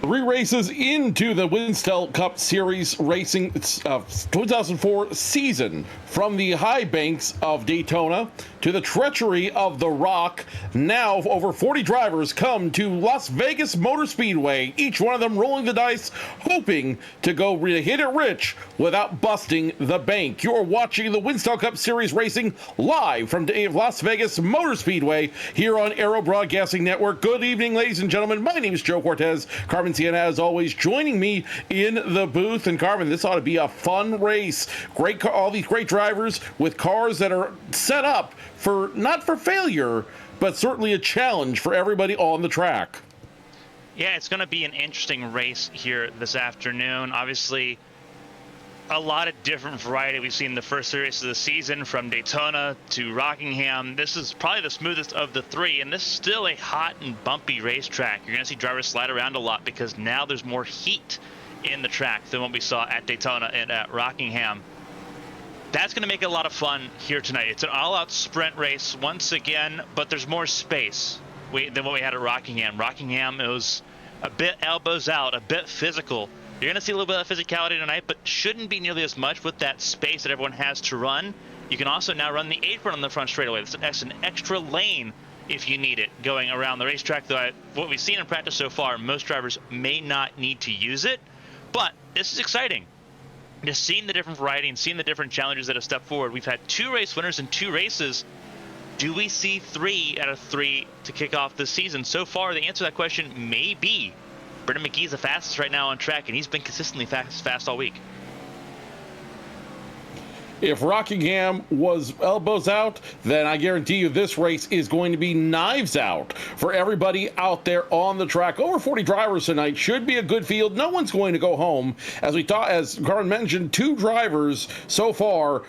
Three races into the Winstel Cup Series Racing 2004 season. From the high banks of Daytona to the treachery of the Rock, now over 40 drivers come to Las Vegas Motor Speedway, each one of them rolling the dice, hoping to go hit it rich without busting the bank. You're watching the Winstel Cup Series Racing live from Las Vegas Motor Speedway here on Aero Broadcasting Network. Good evening, ladies and gentlemen. My name is Joe Cortez. Carmen, Sienna, as always, joining me in the booth. And Carmen, this ought to be a fun race. All these great drivers with cars that are set up for not for failure, but certainly a challenge for everybody on the track. Yeah, it's going to be an interesting race here this afternoon. Obviously, a lot of different variety we've seen the first three races of the season, from Daytona to Rockingham. This is probably the smoothest of the three, and this is still a hot and bumpy racetrack. You're going to see drivers slide around a lot because now there's more heat in the track than what we saw at Daytona and at Rockingham. That's going to make it a lot of fun here tonight. It's an all-out sprint race once again, but there's more space than what we had at Rockingham. Rockingham, it was a bit elbows out, a bit physical. You're going to see a little bit of physicality tonight, but shouldn't be nearly as much with that space that everyone has to run. You can also now run the apron on the front straightaway. That's an extra lane if you need it going around the racetrack. Though what we've seen in practice so far, most drivers may not need to use it, but this is exciting. Just seeing the different variety and seeing the different challenges that have stepped forward. We've had two race winners in two races. Do we see 3 out of 3 to kick off this season? So far, the answer to that question may be Brendan McGee's the fastest right now on track, and he's been consistently fast all week. If Rockingham was elbows out, then I guarantee you this race is going to be knives out for everybody out there on the track. Over 40 drivers tonight, should be a good field. No one's going to go home. As Carmen mentioned, 2 drivers so far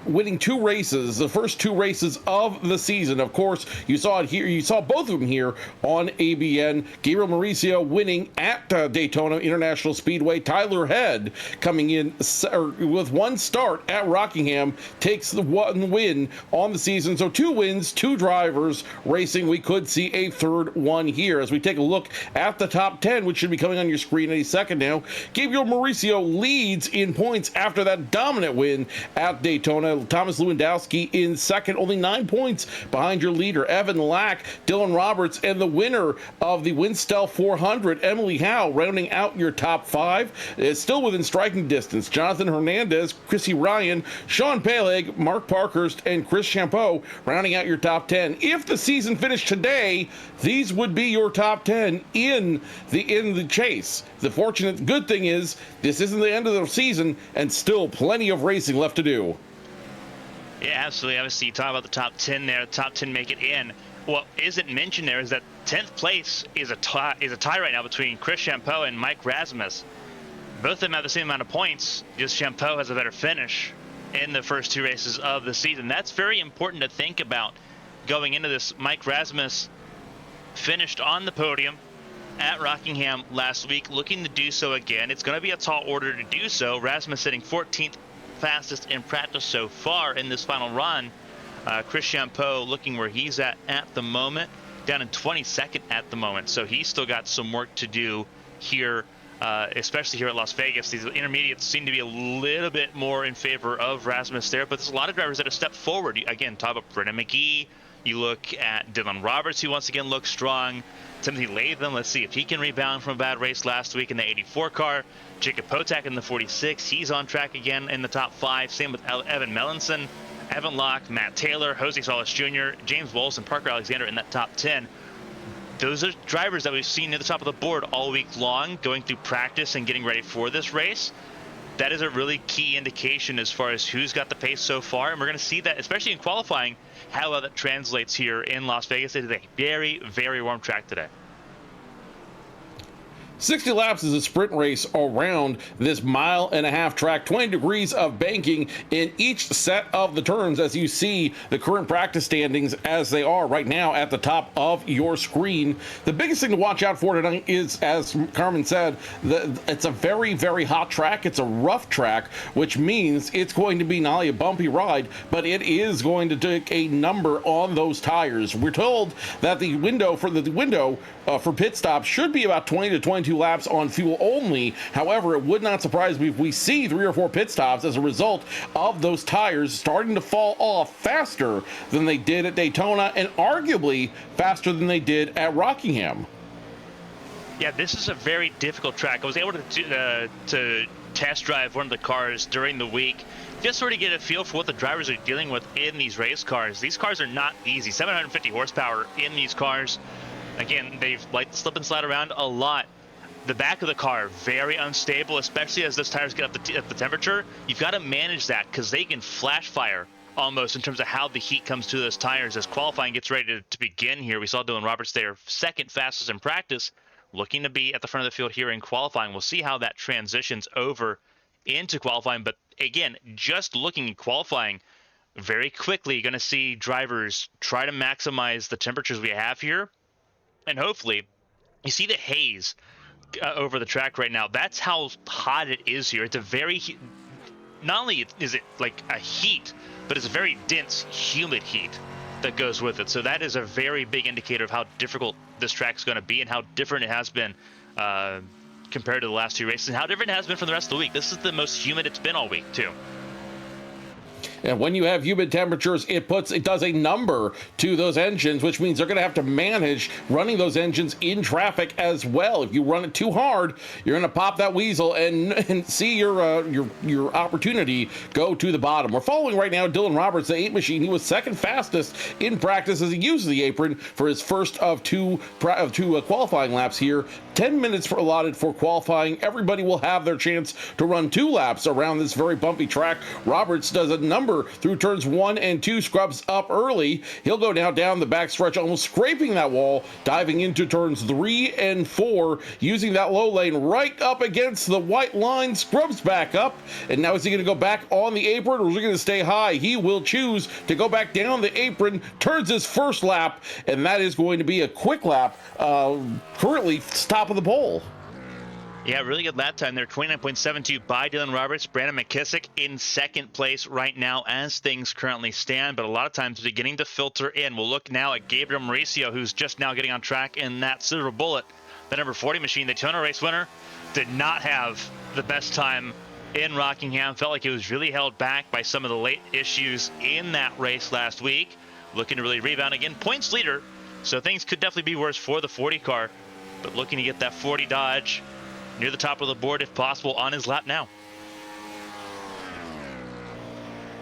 winning 2 races, the first 2 races of the season. Of course, you saw it here. You saw both of them here on ABN. Gabriel Mauricio winning at Daytona International Speedway. Tyler Head coming in with 1 start at Rockingham, takes the 1 win on the season. So 2 wins, 2 drivers racing. We could see a 3rd one here as we take a look at the top 10, which should be coming on your screen any second now. Gabriel Mauricio leads in points after that dominant win at Daytona. Thomas Lewandowski in second, only 9 points behind your leader, Evan Lack, Dylan Roberts, and the winner of the Winstel 400, Emily Howe, rounding out your top 5. It's still within striking distance. Jonathan Hernandez, Chrissy Ryan, Sean Peleg, Mark Parkhurst, and Chris Champeau rounding out your top 10. If the season finished today, these would be your top 10 in the chase. The fortunate good thing is this isn't the end of the season and still plenty of racing left to do. Yeah, absolutely. Obviously, you talk about the top 10 there. The top 10 make it in. What isn't mentioned there is that 10th place is a tie right now between Chris Champeau and Mike Rasmus. Both of them have the same amount of points. Just Champeau has a better finish in the first 2 races of the season. That's very important to think about going into this. Mike Rasmus finished on the podium at Rockingham last week, looking to do so again. It's going to be a tall order to do so. Rasmus sitting 14th fastest in practice so far in this final run. Chris Champeau looking where he's at the moment, down in 22nd at the moment. So he's still got some work to do here, especially here at Las Vegas. These intermediates seem to be a little bit more in favor of Rasmus there, but there's a lot of drivers that have stepped forward. Again, talk about Brendan McGee. You look at Dylan Roberts, who once again looks strong. Timothy Latham, let's see if he can rebound from a bad race last week in the 84 car. Jacob Potak in the 46, he's on track again in the top 5. Same with Evan Mellinson, Evan Locke, Matt Taylor, Jose Salas Jr., James Walls, and Parker Alexander in that top 10. Those are drivers that we've seen near the top of the board all week long, going through practice and getting ready for this race. That is a really key indication as far as who's got the pace so far, and we're going to see that, especially in qualifying, how well that translates here in Las Vegas. It is a very, very warm track today. 60 laps is a sprint race around this mile-and-a-half track, 20 degrees of banking in each set of the turns, as you see the current practice standings as they are right now at the top of your screen. The biggest thing to watch out for tonight is, as Carmen said, it's a very, very hot track. It's a rough track, which means it's going to be not only a bumpy ride, but it is going to take a number on those tires. We're told that the window for pit stops should be about 20 to 22 laps on fuel only. However, it would not surprise me if we see 3 or 4 pit stops as a result of those tires starting to fall off faster than they did at Daytona, and arguably faster than they did at Rockingham. Yeah, this is a very difficult track. I was able to test drive one of the cars during the week, just sort of get a feel for what the drivers are dealing with in these race cars. These cars are not easy. 750 horsepower in these cars. Again, they've like to slip and slide around a lot. The back of the car, very unstable, especially as those tires get up the temperature. You've got to manage that because they can flash fire almost in terms of how the heat comes to those tires as qualifying gets ready to begin here. We saw Dylan Roberts there, second fastest in practice, looking to be at the front of the field here in qualifying. We'll see how that transitions over into qualifying. But again, just looking at qualifying, very quickly, you're going to see drivers try to maximize the temperatures we have here. And hopefully, you see the haze over the track right now. That's how hot it is here. It's a very, not only is it like a heat, but it's a very dense, humid heat that goes with it. So that is a very big indicator of how difficult this track is going to be and how different it has been compared to the last 2 races, and how different it has been from the rest of the week. This is the most humid it's been all week, too. And when you have humid temperatures, it does a number to those engines, which means they're going to have to manage running those engines in traffic as well. If you run it too hard, you're going to pop that weasel and see your opportunity go to the bottom. We're following right now Dylan Roberts, the 8 machine. He was second fastest in practice as he used the apron for his first of two qualifying laps here. 10 minutes allotted for qualifying. Everybody will have their chance to run 2 laps around this very bumpy track. Roberts does a number through turns 1 and 2, scrubs up early. He'll go now down the back stretch, almost scraping that wall, diving into turns 3 and 4, using that low lane right up against the white line, scrubs back up. And now is he going to go back on the apron, or is he going to stay high? He will choose to go back down the apron, turns his first lap, and that is going to be a quick lap, currently top of the pole. Yeah, really good lap time there. 29.72 by Dylan Roberts. Brandon McKissick in second place right now as things currently stand, but a lot of times beginning to filter in. We'll look now at Gabriel Mauricio, who's just now getting on track in that Silver Bullet. The number 40 machine, the Daytona race winner, did not have the best time in Rockingham. Felt like it was really held back by some of the late issues in that race last week. Looking to really rebound again. Points leader, so things could definitely be worse for the 40 car, but looking to get that 40 Dodge near the top of the board if possible on his lap now.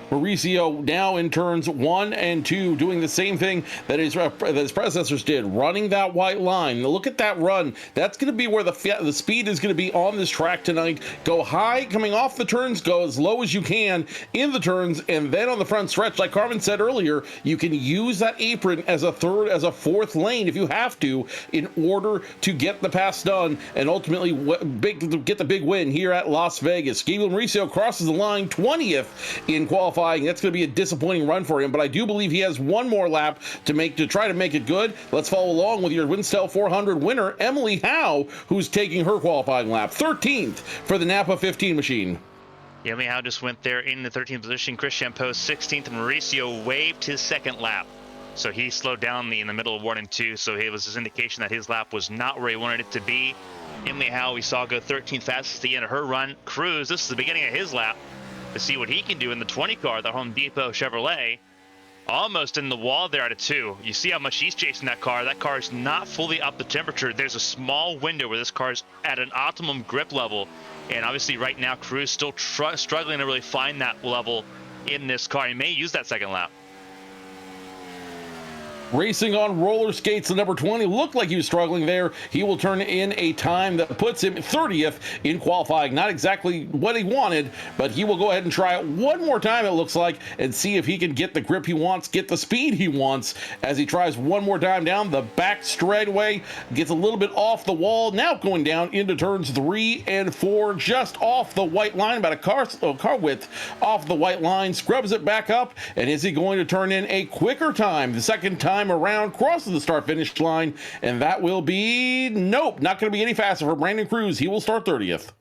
Mauricio now in turns 1 and 2 doing the same thing that his predecessors did, running that white line. Now look at that run. That's going to be where the speed is going to be on this track tonight. Go high coming off the turns, go as low as you can in the turns, and then on the front stretch, like Carmen said earlier, you can use that apron as a fourth lane if you have to, in order to get the pass done and ultimately get the big win here at Las Vegas. Gabriel Mauricio crosses the line 20th in qualifying. That's going to be a disappointing run for him, but I do believe he has one more lap to try to make it good. Let's follow along with your Winstel 400 winner, Emily Howe, who's taking her qualifying lap, 13th for the Napa 15 machine. Yeah, Emily Howe just went there in the 13th position. Chris Champeau 16th, and Mauricio waved his second lap. So he slowed down in the middle of 1 and 2, so it was his indication that his lap was not where he wanted it to be. Emily Howe, we saw go 13th fastest at the end of her run. Cruz, this is the beginning of his lap, to see what he can do in the 20 car, the Home Depot Chevrolet. Almost in the wall there at a 2. You see how much he's chasing that car. That car is not fully up the temperature. There's a small window where this car is at an optimum grip level. And obviously right now, Cruz still struggling to really find that level in this car. He may use that second lap. Racing on roller skates, the number 20 looked like he was struggling there. He will turn in a time that puts him 30th in qualifying. Not exactly what he wanted, but he will go ahead and try it one more time, it looks like, and see if he can get the grip he wants, get the speed he wants as he tries one more time down the back straightaway. Gets a little bit off the wall, now going down into turns 3 and 4, just off the white line, about a car width off the white line, scrubs it back up, and is he going to turn in a quicker time the second time around, crosses the start finish line? And that will be nope, not going to be any faster for Brandon Cruz. He will start 30th.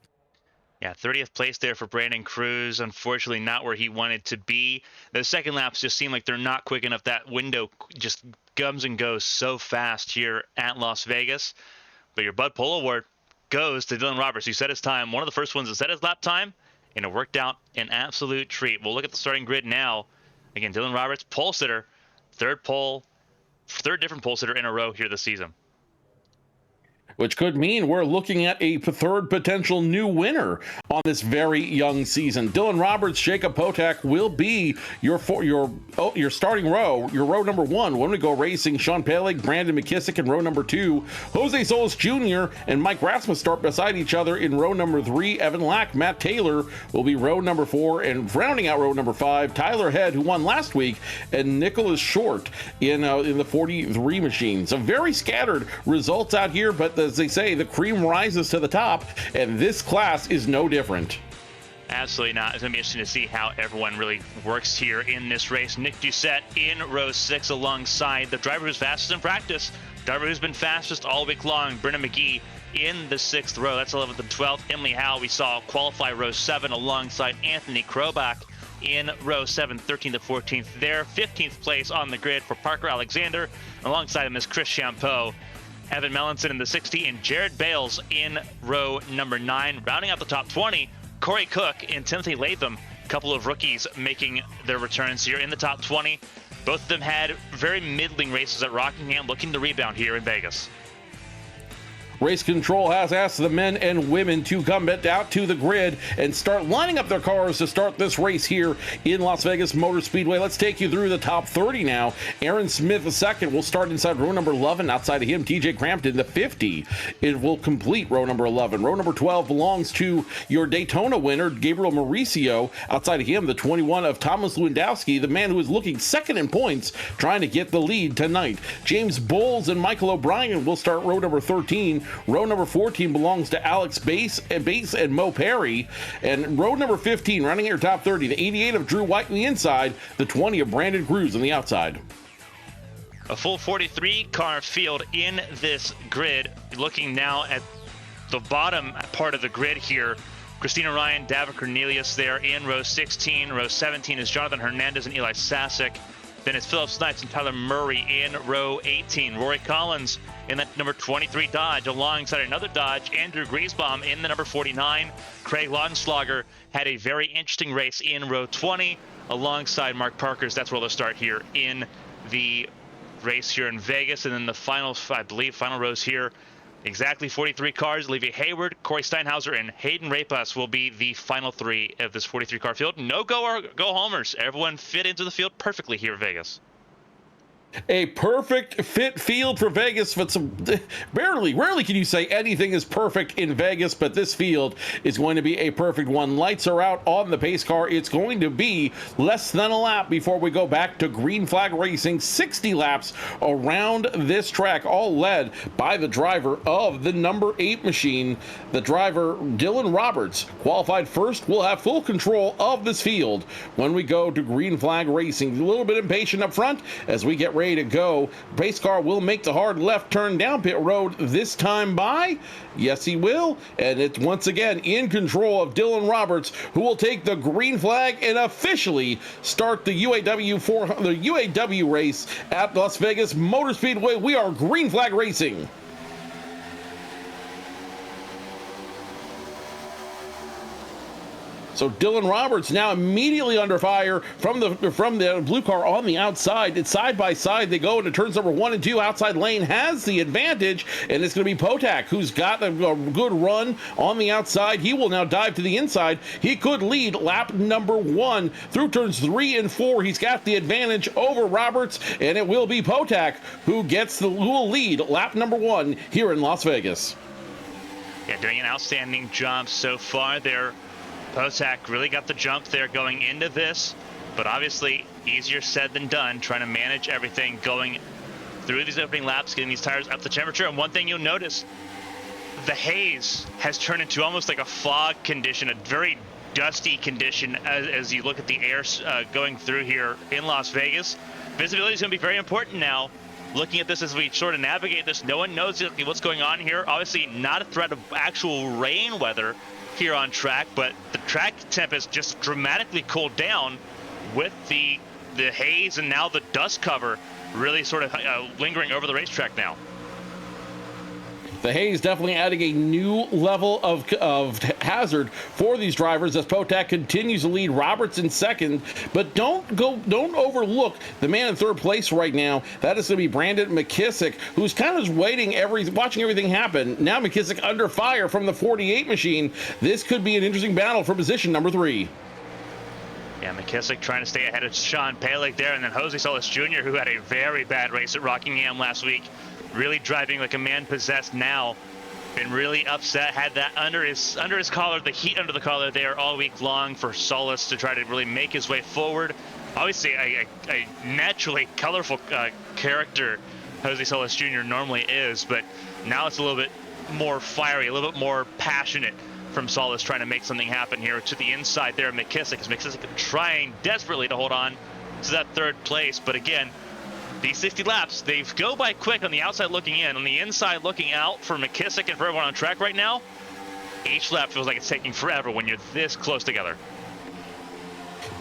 Yeah, 30th place there for Brandon Cruz. Unfortunately, not where he wanted to be. The second laps just seem like they're not quick enough. That window just comes and goes so fast here at Las Vegas. But your Bud Pole Award goes to Dylan Roberts, who set his time, one of the first ones to set his lap time, and it worked out an absolute treat. We'll look at the starting grid now. Again, Dylan Roberts, pole sitter, third different pole sitter in a row here this season. Which could mean we're looking at a third potential new winner on this very young season. Dylan Roberts, Jacob Potak will be your starting row, your row number 1 when we go racing. Sean Peleg, Brandon McKissick in row number 2. Jose Solis Jr. and Mike Rasmus start beside each other in row number 3. Evan Lack, Matt Taylor will be row number 4, and rounding out row number 5, Tyler Head, who won last week, and Nicholas Short in the 43 machine. So very scattered results out here, but as they say, the cream rises to the top, and this class is no different. Absolutely not. It's going to be interesting to see how everyone really works here in this race. Nick Doucette in row 6 alongside the driver who's fastest in practice, driver who's been fastest all week long, Brennan McGee in the 6th row. That's 11th and 12th. Emily Howe, we saw qualify row 7 alongside Anthony Krobach in row 7, 13th to 14th there. 15th place on the grid for Parker Alexander. Alongside him is Chris Champeau, Evan Mellinson in the 60, and Jared Bales in row number 9. Rounding out the top 20, Corey Cook and Timothy Latham, a couple of rookies making their returns here in the top 20. Both of them had very middling races at Rockingham, looking to rebound here in Vegas. Race Control has asked the men and women to come out to the grid and start lining up their cars to start this race here in Las Vegas Motor Speedway. Let's take you through the top 30 now. Aaron Smith II will start inside row number 11. Outside of him, TJ Crampton, the 50. It will complete row number 11. Row number 12 belongs to your Daytona winner, Gabriel Mauricio. Outside of him, the 21 of Thomas Lewandowski, the man who is looking second in points, trying to get the lead tonight. James Bowles and Michael O'Brien will start row number 13. Row number 14 belongs to Alex Bass and Mo Perry. And row number 15, running your top 30, the 88 of Drew White on the inside, the 20 of Brandon Cruz on the outside. A full 43 car field in this grid. Looking now at the bottom part of the grid here, Christina Ryan, Davin Cornelius there in row 16. Row 17 is Jonathan Hernandez and Eli Sasek. Then it's Philip Snipes and Tyler Murray in row 18. Rory Collins in that number 23 Dodge alongside another Dodge. Andrew Griesbaum in the number 49. Craig Lautenschlager had a very interesting race in row 20 alongside Mark Parkers. That's where they'll start here in the race here in Vegas. And then the final, I believe, final rows here. Exactly 43 cars. Olivia Hayward, Corey Steinhauser, and Hayden Rapas will be the final 3 of this 43-car field. No go-homers. Everyone fit into the field perfectly here in Vegas. A perfect fit field for Vegas, but rarely can you say anything is perfect in Vegas, but this field is going to be a perfect one. Lights are out on the pace car. It's going to be less than a lap before we go back to green flag racing. 60 laps around this track, all led by the driver of the number 8 machine. The driver, Dylan Roberts, qualified first, will have full control of this field when we go to green flag racing. A little bit impatient up front as we get ready to go. Pace car will make the hard left turn down pit road this time by. Yes, he will. And it's once again in control of Dylan Roberts, who will take the green flag and officially start the UAW race at Las Vegas Motor Speedway. We are green flag racing. So Dylan Roberts now immediately under fire from the blue car on the outside. It's side by side. They go into turns number 1 and 2. Outside lane has the advantage, and it's going to be Potak, who's got a good run on the outside. He will now dive to the inside. He could lead lap number 1 through turns 3 and 4. He's got the advantage over Roberts, and it will be Potak who will lead lap number 1 here in Las Vegas. Yeah, doing an outstanding job so far there. Potak really got the jump there going into this, but obviously easier said than done, trying to manage everything going through these opening laps, getting these tires up to temperature. And one thing you'll notice, the haze has turned into almost like a fog condition, a very dusty condition as you look at the air going through here in Las Vegas. Visibility is going to be very important now. Looking at this as we sort of navigate this, no one knows exactly what's going on here. Obviously not a threat of actual rain weather here on track, but the track temp has just dramatically cooled down with the haze and now the dust cover really sort of lingering over the racetrack now. The haze definitely adding a new level of hazard for these drivers as Potak continues to lead Roberts in second. But don't overlook the man in third place right now. That is going to be Brandon McKissick, who's kind of just watching everything happen. Now McKissick under fire from the 48 machine. This could be an interesting battle for position number 3. Yeah, McKissick trying to stay ahead of Sean Palek there, and then Jose Solis Jr., who had a very bad race at Rockingham last week, really driving like a man possessed now. Been really upset, had that under his collar, the heat under the collar there all week long for Solis to try to really make his way forward. Obviously a naturally colorful character Jose Solis Jr. normally is, but now it's a little bit more fiery, a little bit more passionate from Solis trying to make something happen here to the inside there of McKissick, as McKissick trying desperately to hold on to that third place. But again, these 60 laps, they go by quick on the outside looking in. On the inside looking out for McKissick and for everyone on track right now, each lap feels like it's taking forever when you're this close together.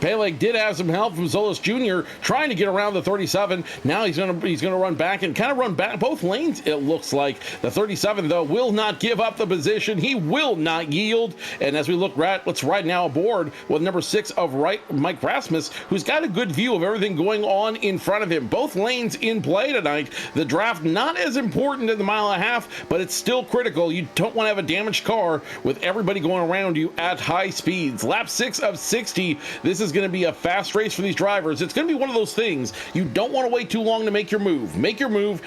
Palek did have some help from Solis Jr. trying to get around the 37. Now he's gonna run back and kind of run back both lanes, it looks like. The 37, though, will not give up the position. He will not yield. And as we look let's ride now aboard with number 6 of Mike Rasmus, who's got a good view of everything going on in front of him. Both lanes in play tonight. The draft not as important in the mile and a half, but it's still critical. You don't want to have a damaged car with everybody going around you at high speeds. Lap 6 of 60. This is going to be a fast race for these drivers. It's going to be one of those things you don't want to wait too long to make your move. Make your move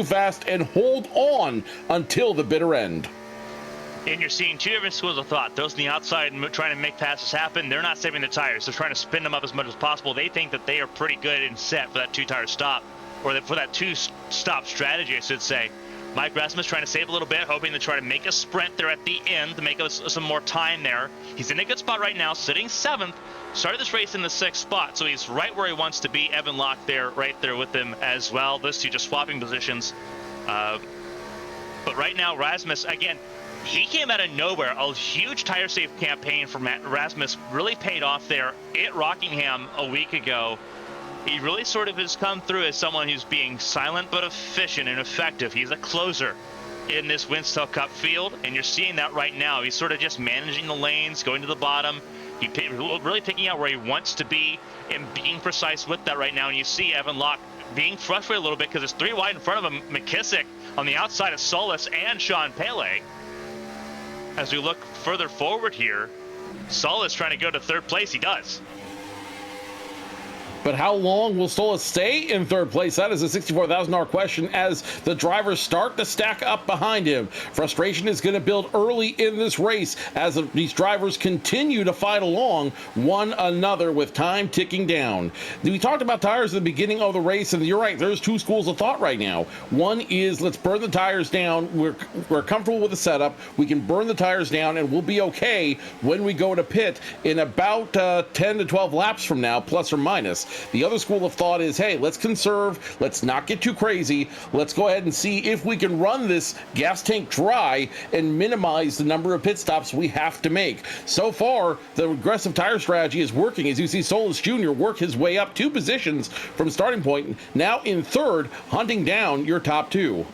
fast, and hold on until the bitter end. And you're seeing two different schools of thought. Those on the outside trying to make passes happen, they're not saving the tires. They're trying to spin them up as much as possible. They think that they are pretty good and set for that 2-tire stop, or for that 2-stop strategy, I should say. Mike Rasmus trying to save a little bit, hoping to try to make a sprint there at the end to make us some more time there. He's in a good spot right now, sitting 7th. Started this race in the 6th spot, so he's right where he wants to be. Evan Locke there, right there with him as well. Those two just swapping positions. But right now, Rasmus, again, he came out of nowhere. A huge tire save campaign for Rasmus really paid off there at Rockingham a week ago. He really sort of has come through as someone who's being silent but efficient and effective. He's a closer in this Winstel Cup field, and you're seeing that right now. He's sort of just managing the lanes, going to the bottom. He's really picking out where he wants to be and being precise with that right now. And you see Evan Locke being frustrated a little bit because there's 3 wide in front of him. McKissick on the outside of Solis and Sean Palek. As we look further forward here, Solis trying to go to 3rd place. He does. But how long will Solis stay in 3rd place? That is a $64,000 question as the drivers start to stack up behind him. Frustration is going to build early in this race as these drivers continue to fight along one another with time ticking down. We talked about tires at the beginning of the race, and you're right, there's 2 schools of thought right now. One is let's burn the tires down. We're comfortable with the setup. We can burn the tires down, and we'll be okay when we go to pit in about 10 to 12 laps from now, plus or minus. The other school of thought is, hey, let's conserve, let's not get too crazy, let's go ahead and see if we can run this gas tank dry and minimize the number of pit stops we have to make. So far, the aggressive tire strategy is working as you see Solis Jr. work his way up 2 positions from starting point, now in 3rd, hunting down your top 2.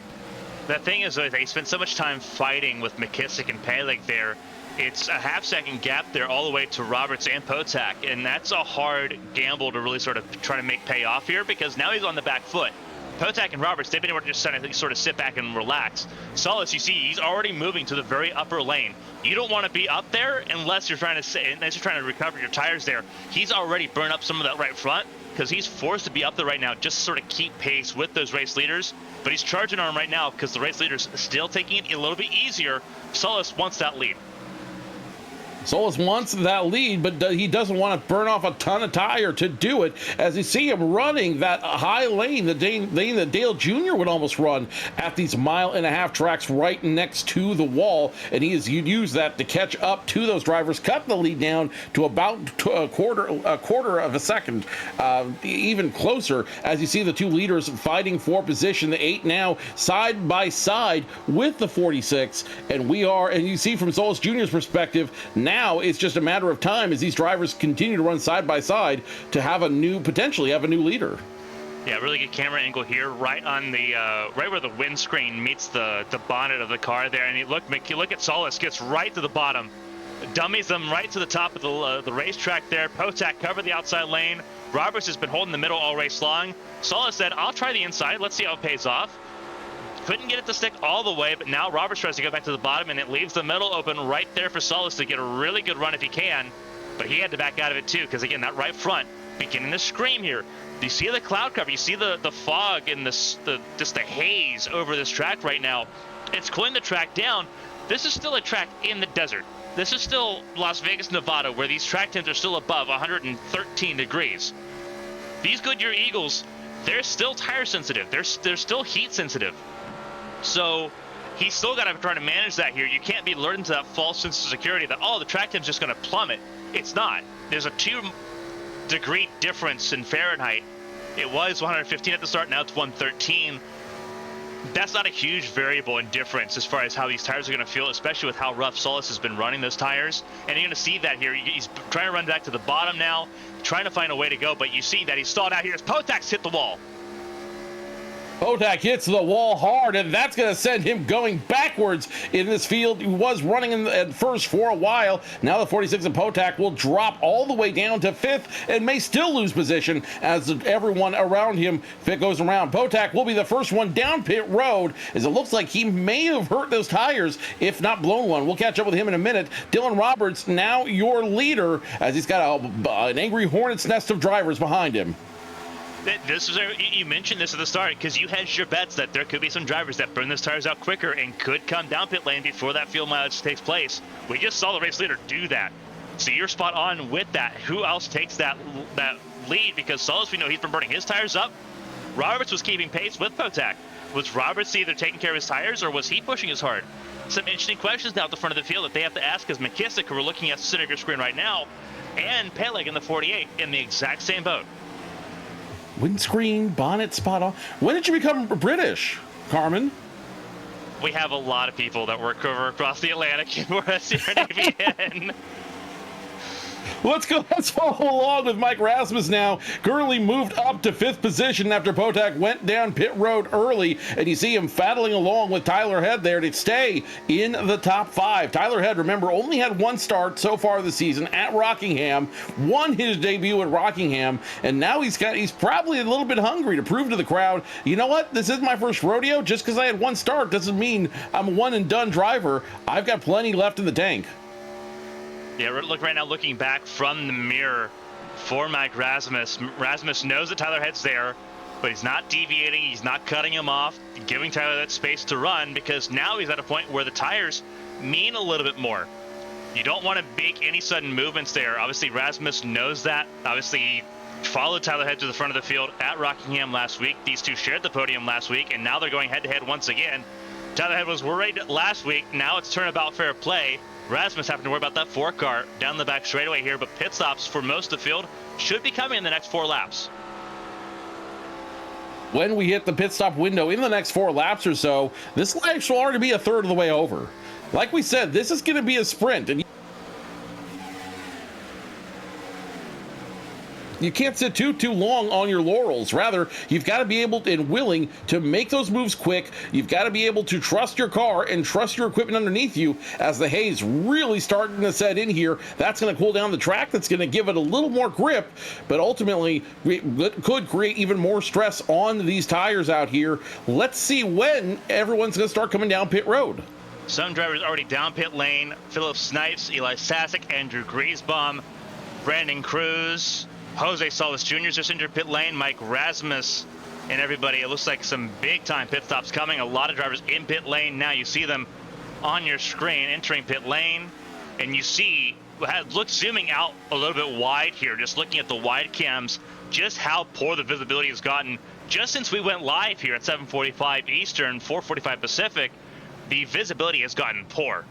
The thing is, they spent so much time fighting with McKissick and Palek there. It's a half-second gap there all the way to Roberts and Potak, and that's a hard gamble to really sort of try to make pay off here, because now he's on the back foot. Potak and Roberts, they've been able to just sort of sit back and relax. Solis, you see, he's already moving to the very upper lane. You don't want to be up there unless you're trying to recover your tires there. He's already burned up some of that right front because he's forced to be up there right now just to sort of keep pace with those race leaders. But he's charging on him right now because the race leader's still taking it a little bit easier. Solis wants that lead. Solis wants that lead, but he doesn't want to burn off a ton of tire to do it, as you see him running that high lane, the lane that Dale Jr. would almost run at these 1.5 mile tracks right next to the wall, and he has used that to catch up to those drivers, cut the lead down to about a quarter of a second, even closer, as you see the two leaders fighting for position, the 8 now side by side with the 46, and you see from Solis Jr.'s perspective, now it's just a matter of time as these drivers continue to run side by side to have potentially have a new leader. Yeah, really good camera angle here, right on the right where the windscreen meets the bonnet of the car there. And you look at Solis, gets right to the bottom, dummies them right to the top of the racetrack there. Potak covered the outside lane. Roberts has been holding the middle all race long. Solis said, "I'll try the inside. Let's see how it pays off." Couldn't get it to stick all the way, but now Roberts tries to go back to the bottom, and it leaves the middle open right there for Solis to get a really good run if he can. But he had to back out of it too, because again, that right front beginning to scream here. Do you see the cloud cover? You see the fog and just the haze over this track right now. It's cooling the track down. This is still a track in the desert. This is still Las Vegas, Nevada, where these track temps are still above 113 degrees. These Goodyear Eagles, they're still tire sensitive. They're still heat sensitive. So he's still got to try to manage that here. You can't be lured into that false sense of security that, oh, the track temp's just going to plummet. It's not. There's a 2-degree difference in Fahrenheit. It was 115 at the start, now it's 113. That's not a huge variable in difference as far as how these tires are going to feel, especially with how rough Solis has been running those tires. And you're going to see that here. He's trying to run back to the bottom now, trying to find a way to go, but you see that he's stalled out here as Potak's hit the wall. Potak hits the wall hard, and that's going to send him going backwards in this field. He was running at first for a while. Now the 46 of Potak will drop all the way down to 5th and may still lose position as everyone around him goes around. Potak will be the first one down pit road, as it looks like he may have hurt those tires, if not blown one. We'll catch up with him in a minute. Dylan Roberts, now your leader, as he's got an angry hornet's nest of drivers behind him. You mentioned this at the start because you hedged your bets that there could be some drivers that burn those tires out quicker and could come down pit lane before that fuel mileage takes place. We just saw the race leader do that. So you're spot on with that. Who else takes that lead? Because Solis, we know he's been burning his tires up. Roberts was keeping pace with Potak. Was Roberts either taking care of his tires or was he pushing as hard? Some interesting questions now at the front of the field that they have to ask, because McKissick, who we're looking at the center of your screen right now, and Peleg in the 48 in the exact same boat. Windscreen, bonnet, spot on. When did you become British, Carmen? We have a lot of people that work over across the Atlantic and we're at Sierra AVN. Let's follow along with Mike Rasmus now. Currently moved up to 5th position after Potak went down pit road early, and you see him battling along with Tyler Head there to stay in the top 5. Tyler Head, remember, only had one start so far this season at Rockingham, won his debut at Rockingham, and now he's probably a little bit hungry to prove to the crowd, you know what, this is my first rodeo. Just because I had one start doesn't mean I'm a one and done driver. I've got plenty left in the tank. Yeah, look right now, looking back from the mirror for Mike Rasmus. Rasmus knows that Tyler Head's there, but he's not deviating. He's not cutting him off, giving Tyler that space to run, because now he's at a point where the tires mean a little bit more. You don't want to make any sudden movements there. Obviously, Rasmus knows that. Obviously, he followed Tyler Head to the front of the field at Rockingham last week. These two shared the podium last week, and now they're going head-to-head once again. Tyler Head was worried last week. Now it's turnabout fair play. Rasmus having to worry about that 4-car down the back straightaway here, but pit stops for most of the field should be coming in the next 4 laps. When we hit the pit stop window in the next 4 laps or so, this lap will already be a third of the way over. Like we said, this is going to be a sprint, and you can't sit too long on your laurels. Rather, you've got to be able and willing to make those moves quick. You've got to be able to trust your car and trust your equipment underneath you as the haze really starting to set in here. That's going to cool down the track. That's going to give it a little more grip, but ultimately it could create even more stress on these tires out here. Let's see when everyone's going to start coming down pit road. Some drivers already down pit lane. Philip Snipes, Eli Sasek, Andrew Griesbaum, Brandon Cruz, Jose Solis Jr. just entered pit lane, Mike Rasmus, and everybody. It looks like some big-time pit stops coming. A lot of drivers in pit lane now. You see them on your screen entering pit lane, and you see, zooming out a little bit wide here, just looking at the wide cams, just how poor the visibility has gotten. Just since we went live here at 7:45 Eastern, 4:45 Pacific, the visibility has gotten poor.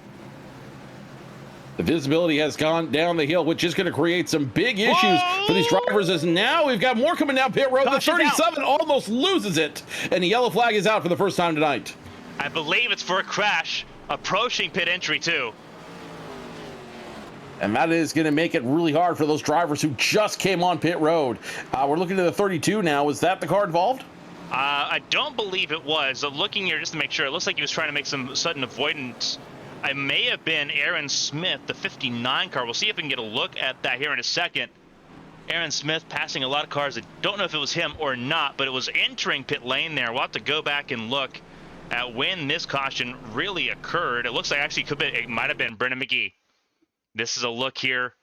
The visibility has gone down the hill, which is going to create some big issues for these drivers, as now we've got more coming down pit road. The 37 almost loses it, and the yellow flag is out for the first time tonight. I believe it's for a crash, approaching pit entry too. And that is going to make it really hard for those drivers who just came on pit road. We're looking at the 32 now. Was that the car involved? I don't believe it was. Looking here just to make sure, it looks like he was trying to make some sudden avoidance. I may have been Aaron Smith, the 59 car. We'll see if we can get a look at that here in a second. Aaron Smith passing a lot of cars. I don't know if it was him or not, but it was entering pit lane there. We'll have to go back and look at when this caution really occurred. It looks like actually it might have been Brennan McGee. This is a look here.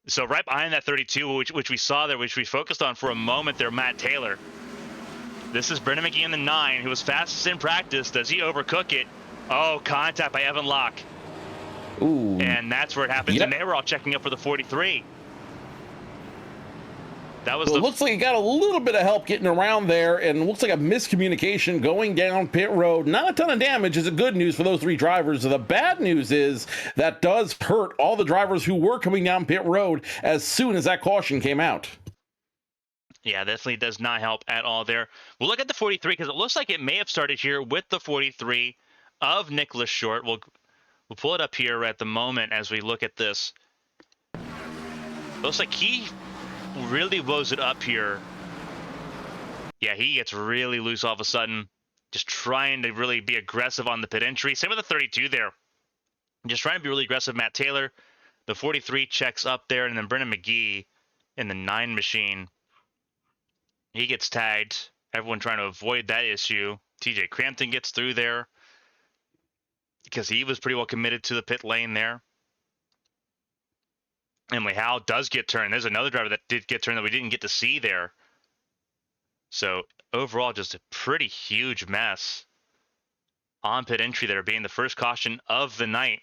So right behind that 32, which we saw there, which we focused on for a moment there, Matt Taylor. This is Brennan McGee in the 9, who was fastest in practice. Does he overcook it? Oh, contact by Evan Locke. Ooh. And that's where it happens. Yep. And they were all checking up for the 43. That was. Well, it looks like he got a little bit of help getting around there, and it looks like a miscommunication going down pit road. Not a ton of damage is the good news for those three drivers. The bad news is that does hurt all the drivers who were coming down pit road as soon as that caution came out. Yeah, definitely does not help at all there. We'll look at the 43 because it looks like it may have started here with the 43 of Nicholas Short. We'll pull it up here at the moment as we look at this. Looks like he really blows it up here. Yeah, he gets really loose all of a sudden. Just trying to really be aggressive on the pit entry. Same with the 32 there. Just trying to be really aggressive. Matt Taylor, the 43 checks up there, and then Brennan McGee in the 9 machine. He gets tagged. Everyone trying to avoid that issue. TJ Crampton gets through there because he was pretty well committed to the pit lane there. Emily Howe does get turned. There's another driver that did get turned that we didn't get to see there. So overall, just a pretty huge mess on pit entry there, being the first caution of the night.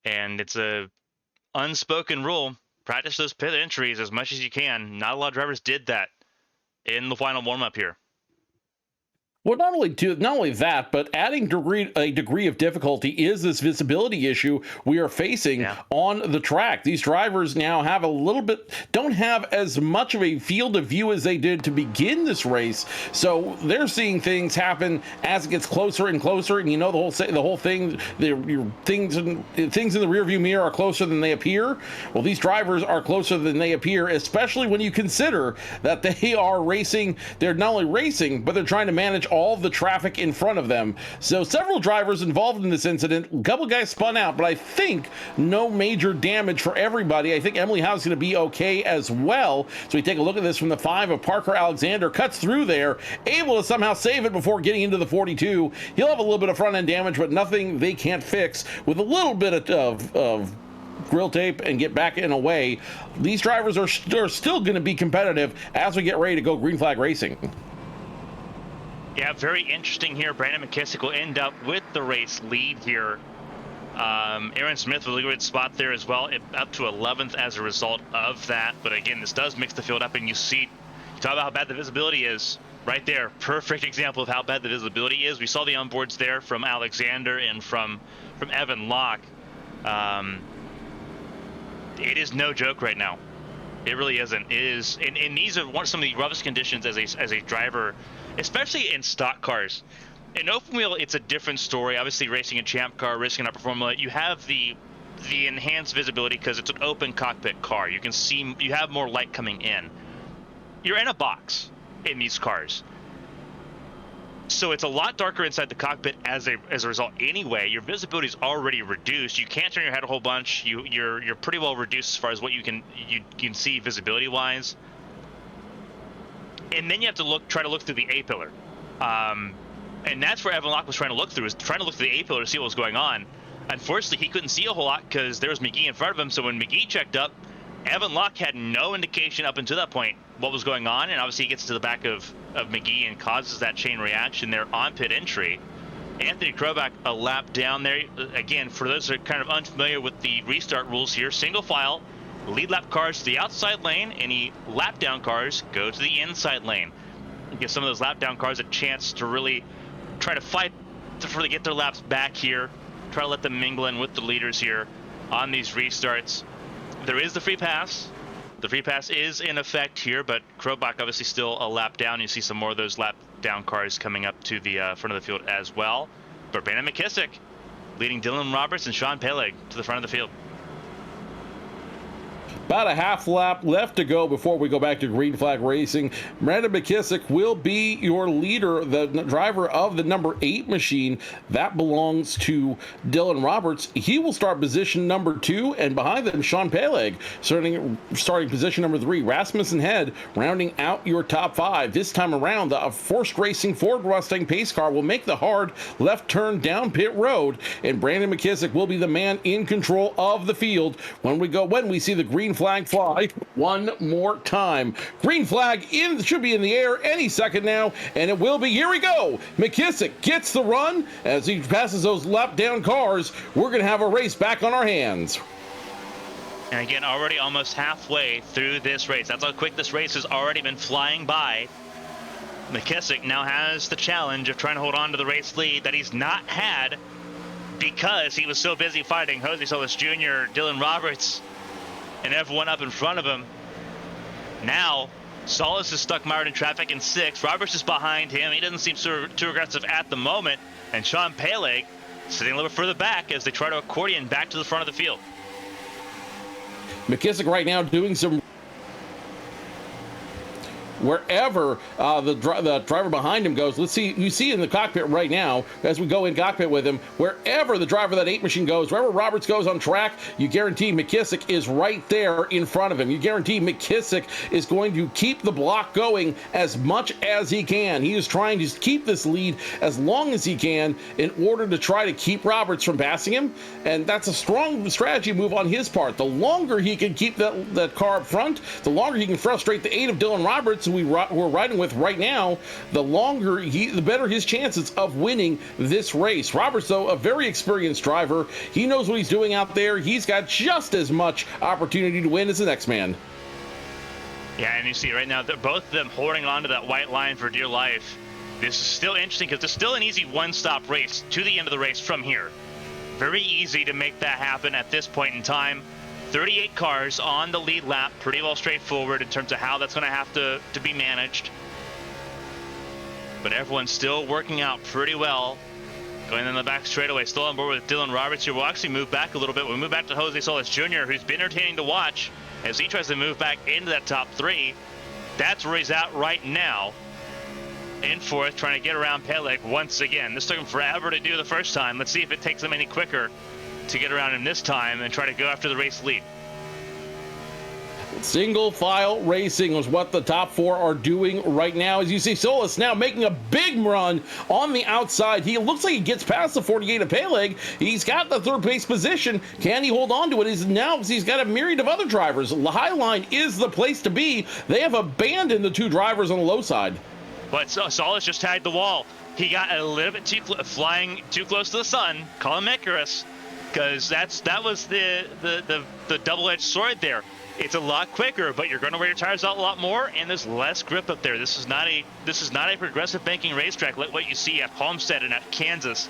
And it's a unspoken rule. Practice those pit entries as much as you can. Not a lot of drivers did that in the final warm-up here. Well, not only that, but adding a degree of difficulty is this visibility issue we are facing on the track. These drivers now have don't have as much of a field of view as they did to begin this race. So they're seeing things happen as it gets closer and closer. And you know the whole thing, things in the rearview mirror are closer than they appear. Well, these drivers are closer than they appear, especially when you consider that they are racing. They're not only racing, but they're trying to manage all the traffic in front of them. So several drivers involved in this incident. A couple guys spun out, but I think no major damage for everybody. I think Emily Howe's going to be okay as well. So we take a look at this from the 5 of Parker Alexander. Cuts through there, able to somehow save it before getting into the 42. He'll have a little bit of front end damage, but nothing they can't fix with a little bit of grill tape and get back in a way. These drivers are still going to be competitive as we get ready to go green flag racing. Yeah, very interesting here. Brandon McKissick will end up with the race lead here. Aaron Smith was a good spot there as well, up to 11th as a result of that. But again, this does mix the field up, and you talk about how bad the visibility is right there. Perfect example of how bad the visibility is. We saw the onboards there from Alexander and from Evan Locke. It is no joke right now. It really isn't. It is, and these are some of the roughest conditions as a driver, especially in stock cars. In open wheel, it's a different story. Obviously, racing a champ car, racing an upper formula, you have the the enhanced visibility because it's an open cockpit car. You can see, you have more light coming in. You're in a box in these cars, so it's a lot darker inside the cockpit as a result. Anyway, your visibility is already reduced. You can't turn your head a whole bunch. You're pretty well reduced as far as what you can see visibility wise. And then you have to try to look through the A pillar, and that's where Evan Locke was trying to look through. Was trying to look through the A pillar to see what was going on. Unfortunately, he couldn't see a whole lot because there was McGee in front of him. So when McGee checked up, Evan Locke had no indication up until that point what was going on, and obviously he gets to the back of McGee and causes that chain reaction there on pit entry. Anthony Krobach a lap down there. Again, for those that are kind of unfamiliar with the restart rules here, single file, lead lap cars to the outside lane, any lap down cars go to the inside lane. Give some of those lap down cars a chance to really try to fight to really get their laps back here, try to let them mingle in with the leaders here on these restarts. There is the free pass. The free pass is in effect here, but Krobach obviously still a lap down. You see some more of those lap down cars coming up to the front of the field as well. But Brandon McKissick leading Dylan Roberts and Sean Peleg to the front of the field. About a half lap left to go before we go back to green flag racing. Brandon McKissick will be your leader, the driver of the number 8 machine. That belongs to Dylan Roberts. He will start position number 2, and behind them, Sean Peleg starting position number 3. Rasmussen Head rounding out your top 5. This time around, the Forced Racing Ford Mustang pace car will make the hard left turn down pit road, and Brandon McKissick will be the man in control of the field when we see the green flag fly one more time. Green flag should be in the air any second now, and it will be. Here we go. McKissick gets the run as he passes those lap down cars. We're going to have a race back on our hands. And again, already almost halfway through this race. That's how quick this race has already been flying by. McKissick now has the challenge of trying to hold on to the race lead that he's not had because he was so busy fighting Jose Solis Jr., Dylan Roberts, and everyone up in front of him. Now, Solis is stuck mired in traffic in 6th. Roberts is behind him. He doesn't seem too aggressive at the moment. And Sean Peleg sitting a little further back as they try to accordion back to the front of the field. McKissick right now doing some wherever the driver behind him goes. Let's see, you see in the cockpit right now, as we go in cockpit with him, wherever the driver of that 8 machine goes, wherever Roberts goes on track, you guarantee McKissick is right there in front of him. You guarantee McKissick is going to keep the block going as much as he can. He is trying to keep this lead as long as he can in order to try to keep Roberts from passing him, and that's a strong strategy move on his part. The longer he can keep that car up front, the longer he can frustrate the 8 of Dylan Roberts, we're riding with right now, the better his chances of winning this race. Roberts, though, a very experienced driver. He knows what he's doing out there. He's got just as much opportunity to win as the next man. Yeah, and you see right now, both of them holding on to that white line for dear life. This is still interesting because it's still an easy one-stop race to the end of the race from here. Very easy to make that happen at this point in time. 38 cars on the lead lap, pretty well straightforward in terms of how that's going to have to be managed. But everyone's still working out pretty well. Going in the back straightaway, still on board with Dylan Roberts here. We'll actually move back a little bit. We'll move back to Jose Solis Jr., who's been entertaining to watch as he tries to move back into that top 3. That's where he's at right now. In 4th, trying to get around Peleg once again. This took him forever to do the first time. Let's see if it takes him any quicker to get around him this time and try to go after the race lead. Single file racing is what the top 4 are doing right now. As you see, Solis now making a big run on the outside. He looks like he gets past the 48 of Peleg. He's got the 3rd place position. Can he hold on to it? He's got a myriad of other drivers. The high line is the place to be. They have abandoned the 2 drivers on the low side. But Solis just tagged the wall. He got a little bit flying too close to the sun. Call him Icarus, because that was the double-edged sword there. It's a lot quicker, but you're going to wear your tires out a lot more, and there's less grip up there. This is not a progressive banking racetrack like what you see at Homestead and at Kansas.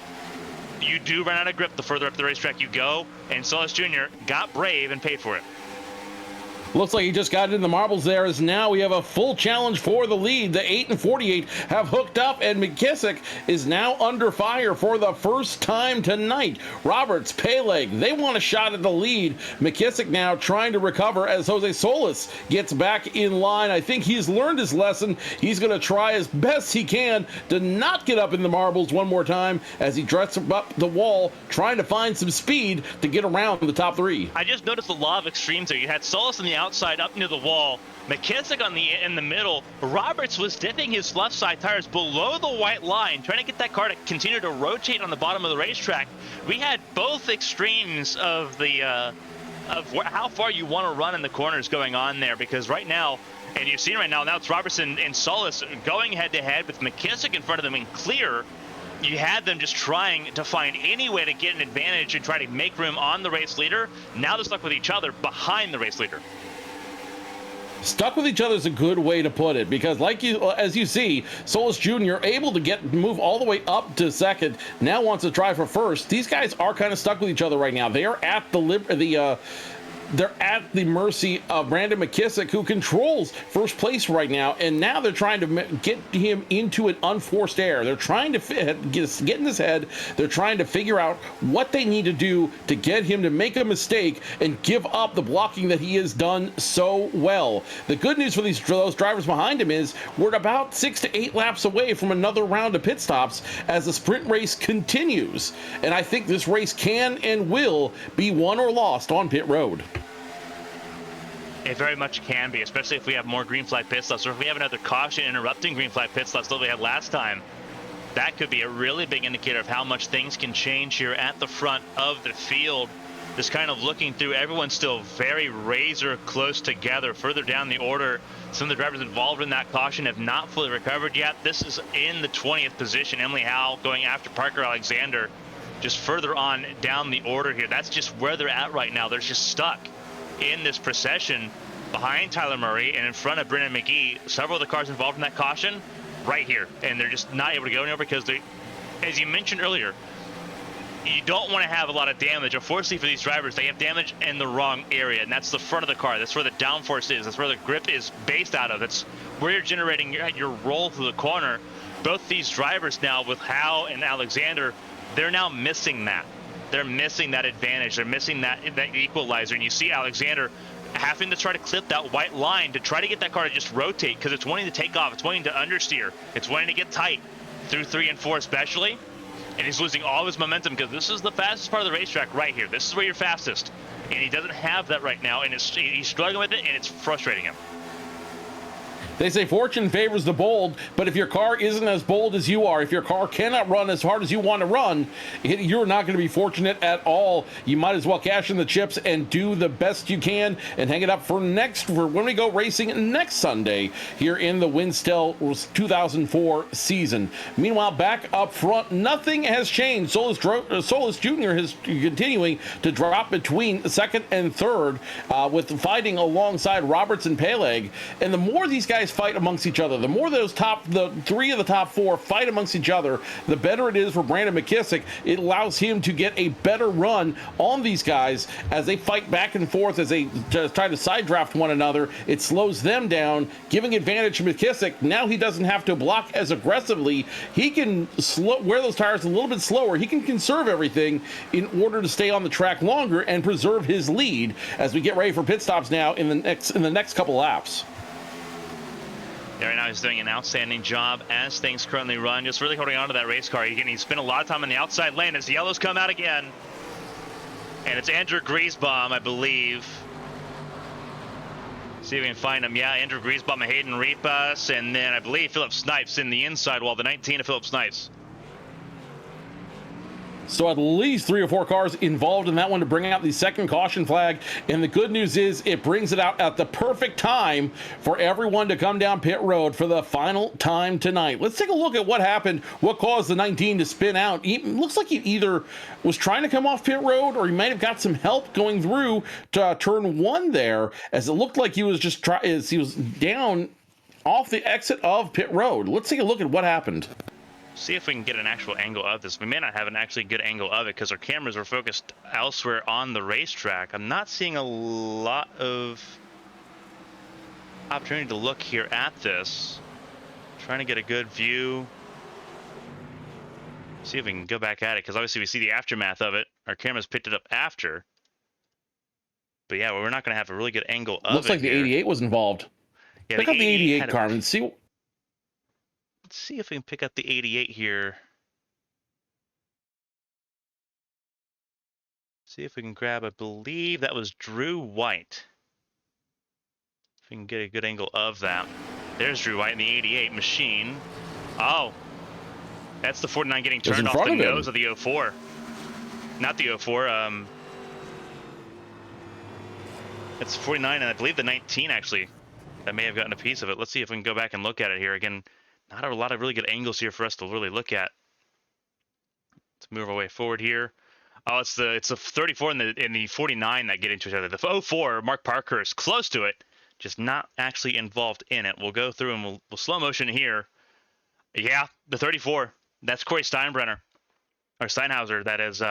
You do run out of grip the further up the racetrack you go, and Solis Jr. got brave and paid for it. Looks like he just got in the marbles there, as now we have a full challenge for the lead. The 8 and 48 have hooked up, and McKissick is now under fire for the first time tonight. Roberts, Peleg, they want a shot at the lead. McKissick now trying to recover as Jose Solis gets back in line. I think he's learned his lesson. He's going to try as best he can to not get up in the marbles one more time as he dresses up the wall, trying to find some speed to get around the top three. I just noticed the law of extremes there. You had Solis on the outside up near the wall, McKissick in the middle. Roberts was dipping his left side tires below the white line, trying to get that car to continue to rotate on the bottom of the racetrack. We had both extremes of the how far you want to run in the corners going on there, because right now, and you've seen right now it's Robertson and Solis going head to head with McKissick in front of them in clear. You had them just trying to find any way to get an advantage and try to make room on the race leader. Now they're stuck with each other behind the race leader. Stuck with each other is a good way to put it, because as you see, Solis Jr. able to move all the way up to second, now wants to try for first. These guys are kind of stuck with each other right now. They are at they're at the mercy of Brandon McKissick, who controls first place right now, and now they're trying to get him into an unforced error. They're trying to get in his head. They're trying to figure out what they need to do to get him to make a mistake and give up the blocking that he has done so well. The good news for those drivers behind him is we're about 6 to 8 laps away from another round of pit stops as the sprint race continues, and I think this race can and will be won or lost on pit road. It very much can be, especially if we have more green flag pit stops, or if we have another caution interrupting green flag pit stops that we had last time. That could be a really big indicator of how much things can change here at the front of the field. Just kind of looking through, everyone's still very razor close together. Further down the order, some of the drivers involved in that caution have not fully recovered yet. This is in the 20th position. Emily Howe going after Parker Alexander. Just further on down the order here. That's just where they're at right now. They're just stuck in this procession behind Tyler Murray and in front of Brennan McGee. Several of the cars involved in that caution right here, and they're just not able to go anywhere because they, as you mentioned earlier, you don't want to have a lot of damage. Unfortunately for these drivers, they have damage in the wrong area, and that's the front of the car. That's where the downforce is. That's where the grip is based out of. That's where you're generating your roll through the corner. Both these drivers now, with Howe and Alexander, they're now missing that. They're missing that advantage. They're missing that equalizer. And you see Alexander having to try to clip that white line to try to get that car to just rotate, because it's wanting to take off. It's wanting to understeer. It's wanting to get tight through 3 and 4 especially. And he's losing all his momentum, because this is the fastest part of the racetrack right here. This is where you're fastest. And he doesn't have that right now. And he's struggling with it, and it's frustrating him. They say fortune favors the bold, but if your car isn't as bold as you are, if your car cannot run as hard as you want to run, you're not going to be fortunate at all. You might as well cash in the chips and do the best you can and hang it up for when we go racing next Sunday here in the Winstel 2004 season. Meanwhile, back up front, nothing has changed. Solis Jr. is continuing to drop between second and third with fighting alongside Roberts and Peleg. And the more these guys fight amongst each other, the more the 3 of the top 4 fight amongst each other, the better it is for Brandon McKissick. It allows him to get a better run on these guys as they fight back and forth, as they try to side draft one another. It slows them down, giving advantage to McKissick. Now he doesn't have to block as aggressively. He can wear those tires a little bit slower. He can conserve everything in order to stay on the track longer and preserve his lead as we get ready for pit stops now in the next couple laps. Yeah, right now he's doing an outstanding job as things currently run, just really holding on to that race car. He spent a lot of time on the outside lane as the yellows come out again. And it's Andrew Griesbaum, I believe. See if we can find him. Yeah, Andrew Griesbaum, Hayden Repas, and then I believe Philip Snipes in the inside wall, the 19 of Philip Snipes. So at least 3 or 4 cars involved in that one to bring out the second caution flag. And the good news is it brings it out at the perfect time for everyone to come down pit road for the final time tonight. Let's take a look at what happened, what caused the 19 to spin out. It looks like he either was trying to come off pit road or he might have got some help going through to turn 1 there, as it looked like he was just he was down off the exit of pit road. Let's take a look at what happened. See if we can get an actual angle of this. We may not have an actually good angle of it because our cameras are focused elsewhere on the racetrack. I'm not seeing a lot of opportunity to look here at this. Trying to get a good view. See if we can go back at it, because obviously we see the aftermath of it. Our cameras picked it up after. But yeah, we're not going to have a really good angle of it. Looks like the 88 was involved. Yeah, pick up the 88, Carmen. Let's see if we can pick up the 88 here. See if we can grab, I believe that was Drew White. If we can get a good angle of that. There's Drew White in the 88 machine. Oh, that's the 49 getting turned off the nose of the 04. Not the 04. It's 49, and I believe the 19 actually. That may have gotten a piece of it. Let's see if we can go back and look at it here again. Not a lot of really good angles here for us to really look at. Let's move our way forward here. Oh, it's the 34 and the 49 that get into each other. The 04, Mark Parker is close to it, just not actually involved in it. We'll go through and we'll slow motion here. Yeah, the 34. That's Corey Steinbrenner, or Steinhauser, that has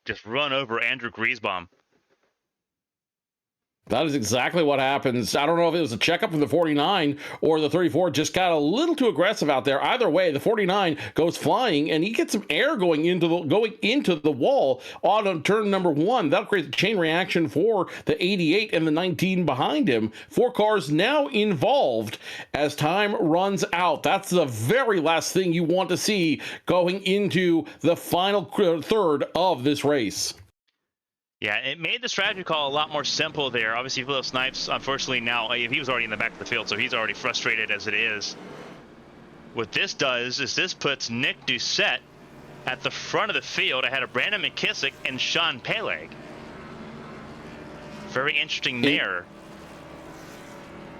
just run over Andrew Griesbaum. That is exactly what happens. I don't know if it was a checkup from the 49 or the 34 just got a little too aggressive out there. Either way, the 49 goes flying and he gets some air going into the wall on turn number 1. That'll create a chain reaction for the 88 and the 19 behind him. 4 cars now involved as time runs out. That's the very last thing you want to see going into the final third of this race. Yeah, it made the strategy call a lot more simple there. Obviously, Philip Snipes, unfortunately, now he was already in the back of the field, so he's already frustrated as it is. What this does is this puts Nick Doucette at the front of the field ahead of Brandon McKissick and Sean Peleg. Very interesting there.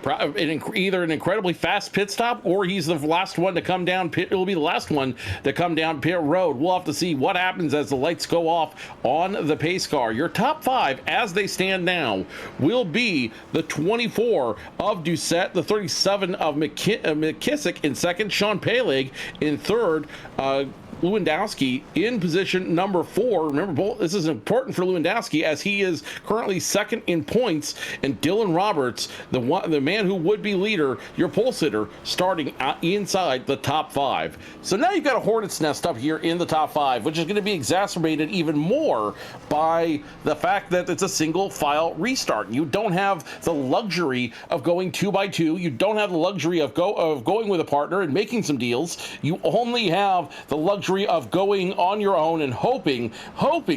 Either an incredibly fast pit stop or he's the last one to come down pit. It will be the last one to come down pit road. We'll have to see what happens as the lights go off on the pace car. Your top 5 as they stand now will be the 24 of Doucette, the 37 of McKissick in second, Sean Peleg in third, Lewandowski in position number 4. Remember, this is important for Lewandowski as he is currently second in points, and Dylan Roberts, the man who would be leader, your pole sitter, starting inside the top 5. So now you've got a hornet's nest up here in the top 5, which is going to be exacerbated even more by the fact that it's a single file restart. You don't have the luxury of going 2x2. You don't have the luxury of going with a partner and making some deals. You only have the luxury of going on your own and hoping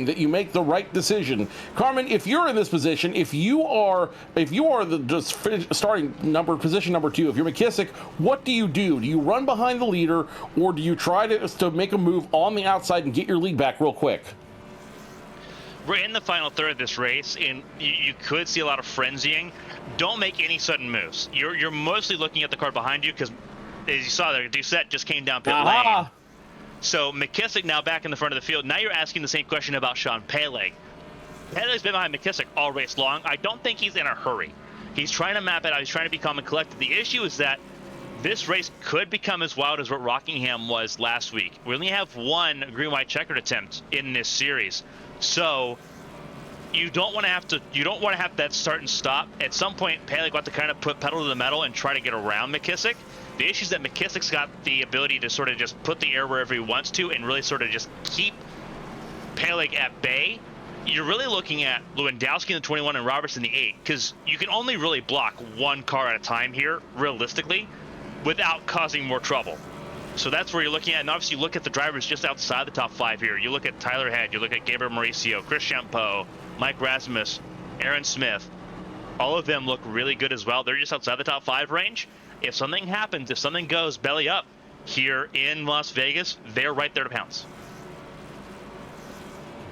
that you make the right decision. Carmen, if you're in this position, if you are the just starting position number 2, if you're McKissick, what do? Do you run behind the leader, or do you try to make a move on the outside and get your lead back real quick? We're in the final third of this race, and you could see a lot of frenzying. Don't make any sudden moves. You're mostly looking at the car behind you, because as you saw there, Doucette just came down pit lane. So McKissick now back in the front of the field. Now you're asking the same question about Sean Peleg. Peleg's been behind McKissick all race long. I don't think he's in a hurry. He's trying to map it out. He's trying to be calm and collected. The issue is that this race could become as wild as what Rockingham was last week. We only have one green-white checkered attempt in this series. So you don't want to have that start and stop. At some point, Peleg got to kind of put pedal to the metal and try to get around McKissick. The issue is that McKissick's got the ability to sort of just put the air wherever he wants to and really sort of just keep Peleg at bay. You're really looking at Lewandowski in the 21 and Roberts in the 8, because you can only really block one car at a time here, realistically, without causing more trouble. So that's where you're looking at. And obviously you look at the drivers just outside the top 5 here. You look at Tyler Head, you look at Gabriel Mauricio, Chris Champeau, Mike Rasmus, Aaron Smith. All of them look really good as well. They're just outside the top 5 range. If something happens, if something goes belly up here in Las Vegas, they're right there to pounce.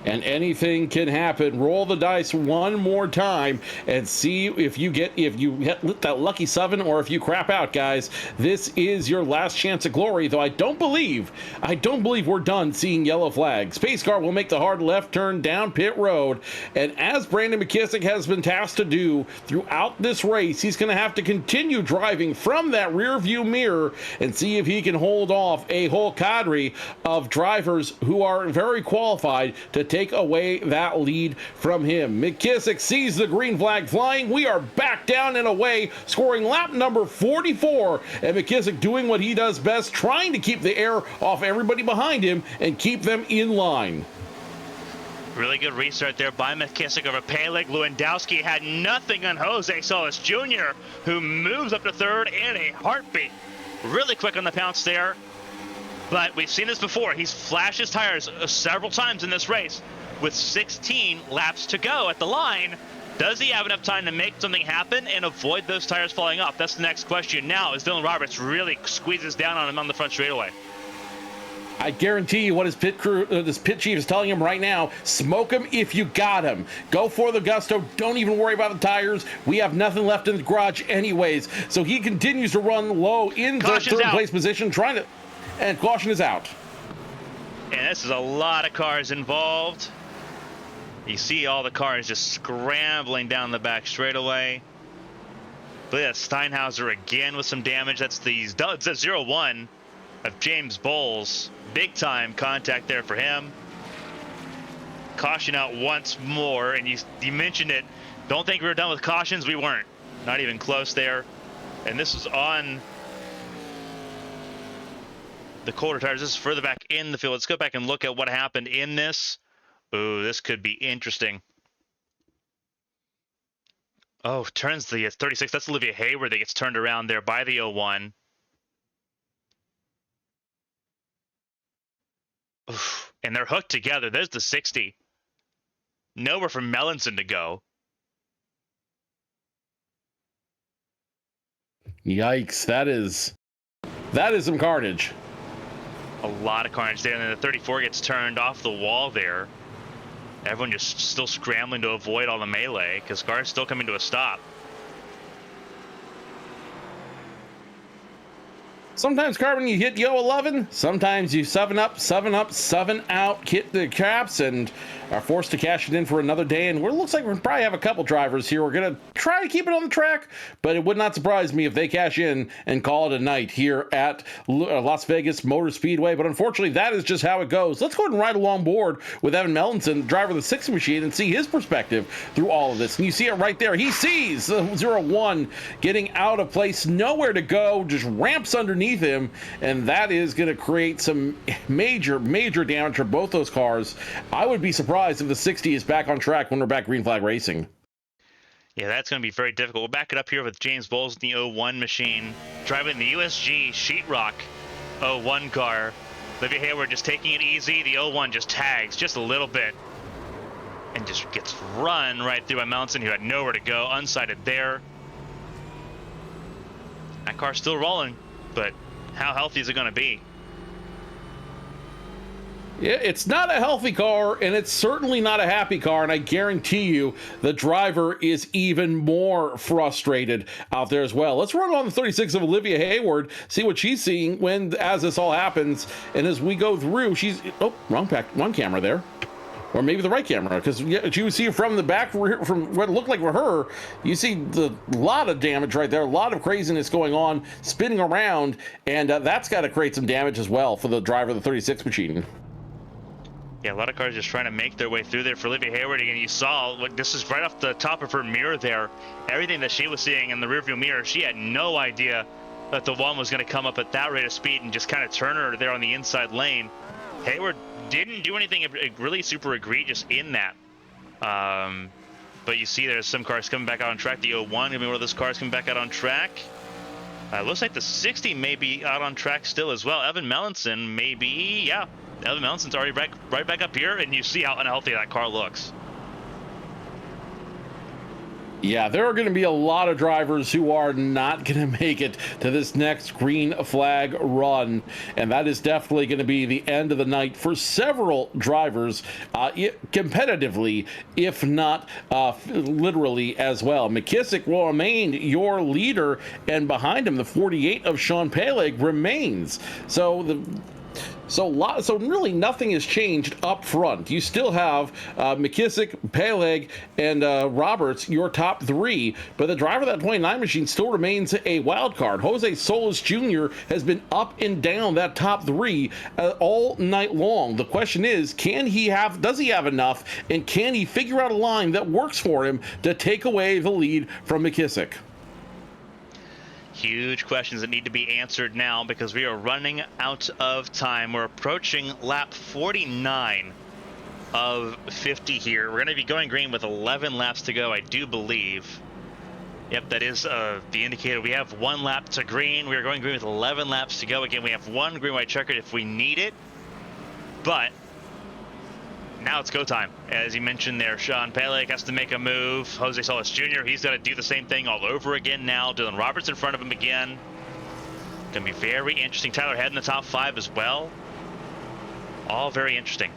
And anything can happen. Roll the dice one more time and see if you hit that lucky 7 or if you crap out, guys. This is your last chance at glory, though I don't believe we're done seeing yellow flags. Pace car will make the hard left turn down pit road, and as Brandon McKissick has been tasked to do throughout this race, he's going to have to continue driving from that rear view mirror and see if he can hold off a whole cadre of drivers who are very qualified to take take away that lead from him. McKissick sees the green flag flying. We are back down and away, scoring lap number 44, and McKissick doing what he does best, trying to keep the air off everybody behind him and keep them in line. Really good restart there by McKissick over Peleg. Lewandowski had nothing on Jose Solis Jr., who moves up to third in a heartbeat. Really quick on the pounce there. But we've seen this before. He's flashed his tires several times in this race. With 16 laps to go at the line, does he have enough time to make something happen and avoid those tires falling off? That's the next question now, as Dylan Roberts really squeezes down on him on the front straightaway. I guarantee you what his pit crew, this pit chief is telling him right now: smoke him if you got him. Go for the gusto. Don't even worry about the tires. We have nothing left in the garage anyways. So he continues to run low in the third place position, trying to, and caution is out. And this is a lot of cars involved. You see all the cars just scrambling down the back straightaway. But yeah, Steinhauser again with some damage. That's the 0-1 of James Bowles. Big time contact there for him. Caution out once more, and you mentioned it. Don't think we were done with cautions. We weren't. Not even close there. And this is on the colder tires. This is further back in the field. Let's go back and look at what happened in this. Ooh, this could be interesting. Oh, turns the 36. That's Olivia Hayward that gets turned around there by the 01. Oof. And they're hooked together. There's the 60. Nowhere for Melanson to go. Yikes, that is some carnage. A lot of carnage there. And then the 34 gets turned off the wall there. Everyone just still scrambling to avoid all the melee because cars still coming to a stop. Sometimes, Carmen, you hit yo 11. Sometimes you 7 up, 7 out, hit the caps, and are forced to cash it in for another day. And it looks like we'll probably have a couple drivers here. We're going to try to keep it on the track, but it would not surprise me if they cash in and call it a night here at Las Vegas Motor Speedway. But unfortunately, that is just how it goes. Let's go ahead and ride along board with Evan Melanson, driver of the 6 machine, and see his perspective through all of this. And you see it right there. He sees the 0-1 getting out of place, nowhere to go, just ramps underneath him, and that is going to create some major damage for both those cars. I would be surprised if the 60 is back on track when we're back green flag racing. Yeah, that's going to be very difficult. We'll back it up here with James Bowles in the 01 machine, driving the USG Sheetrock 01 car. Olivia Hayward just taking it easy. The 01 just tags just a little bit and just gets run right through by Melanson, who had nowhere to go, unsighted there. That car's still rolling, but how healthy is it going to be? Yeah, it's not a healthy car, and it's certainly not a happy car, and I guarantee you the driver is even more frustrated out there as well. Let's run on the 36 of Olivia Hayward, see what she's seeing as this all happens, and as we go through, she's... Oh, wrong camera there. Or maybe the right camera, because you see from the back, from what it looked like for her, you see the lot of damage right there, a lot of craziness going on, spinning around, and that's got to create some damage as well for the driver of the 36 machine. Yeah, a lot of cars just trying to make their way through there for Olivia Hayward. Again, you saw, this is right off the top of her mirror there. Everything that she was seeing in the rearview mirror, she had no idea that the one was going to come up at that rate of speed and just kind of turn her there on the inside lane. Hayward didn't do anything really super egregious in that. But you see there's some cars coming back out on track. The 01 going to be one of those cars coming back out on track. Looks like the 60 may be out on track still as well. Evan Melanson maybe, yeah. Evan Melanson's already right back up here, and you see how unhealthy that car looks. Yeah, there are going to be a lot of drivers who are not going to make it to this next green flag run, and that is definitely going to be the end of the night for several drivers, competitively, if not literally as well. McKissick will remain your leader, and behind him, the 48 of Sean Peleg remains. So So really nothing has changed up front. You still have McKissick, Peleg, and Roberts, your top three, but the driver of that 29 machine still remains a wild card. Jose Solis Jr. has been up and down that top three all night long. The question is, does he have enough, and can he figure out a line that works for him to take away the lead from McKissick? Huge questions that need to be answered now because we are running out of time. We're approaching lap 49 of 50 here. We're going to be going green with 11 laps to go, I do believe. Yep, that is the indicator. We have 1 lap to green. We are going green with 11 laps to go. Again, we have 1 green-white checkered if we need it. But now it's go time. As you mentioned there, Sean Peleg has to make a move. Jose Solis Jr., he's got to do the same thing all over again now. Dylan Roberts in front of him again. Going to be very interesting. Tyler Head in the top 5 as well. All very interesting.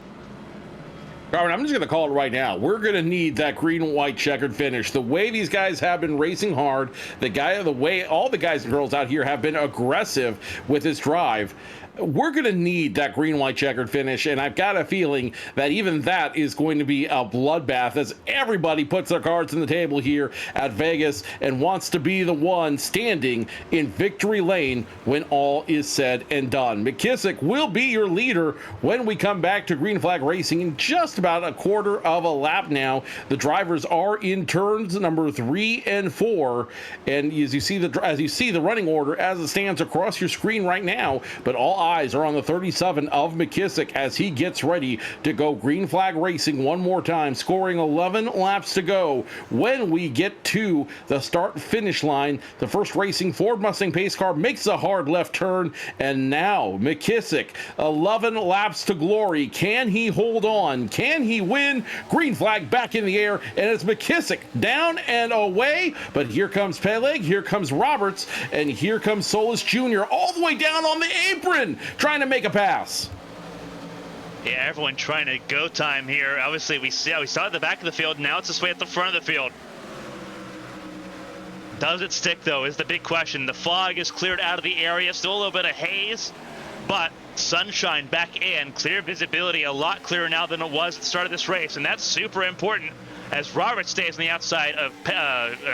Carmen, I'm just going to call it right now. We're going to need that green and white checkered finish. The way these guys have been racing hard, the way all the guys and girls out here have been aggressive with this drive, we're going to need that green white checkered finish, and I've got a feeling that even that is going to be a bloodbath as everybody puts their cards on the table here at Vegas and wants to be the one standing in victory lane when all is said and done. McKissick will be your leader when we come back to Green Flag Racing in just about a quarter of a lap now. The drivers are in turns number 3 and 4, and as you see the running order as it stands across your screen right now, but all eyes are on the 37 of McKissick as he gets ready to go Green Flag Racing one more time, scoring 11 laps to go. When we get to the start-finish line, the first racing Ford Mustang pace car makes a hard left turn, and now McKissick, 11 laps to glory. Can he hold on? Can he win? Green flag back in the air, and it's McKissick down and away, but here comes Peleg, here comes Roberts, and here comes Solis Jr. all the way down on the apron, trying to make a pass. Yeah, everyone trying to go time here. Obviously, we saw at the back of the field. Now it's this way at the front of the field. Does it stick, though, is the big question. The fog is cleared out of the area. Still a little bit of haze, but sunshine back in. Clear visibility, a lot clearer now than it was at the start of this race, and that's super important as Robert stays on the outside of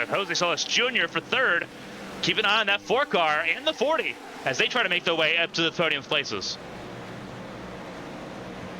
Jose Solis Jr. for third. Keep an eye on that 4 car and the 40 as they try to make their way up to the podium places.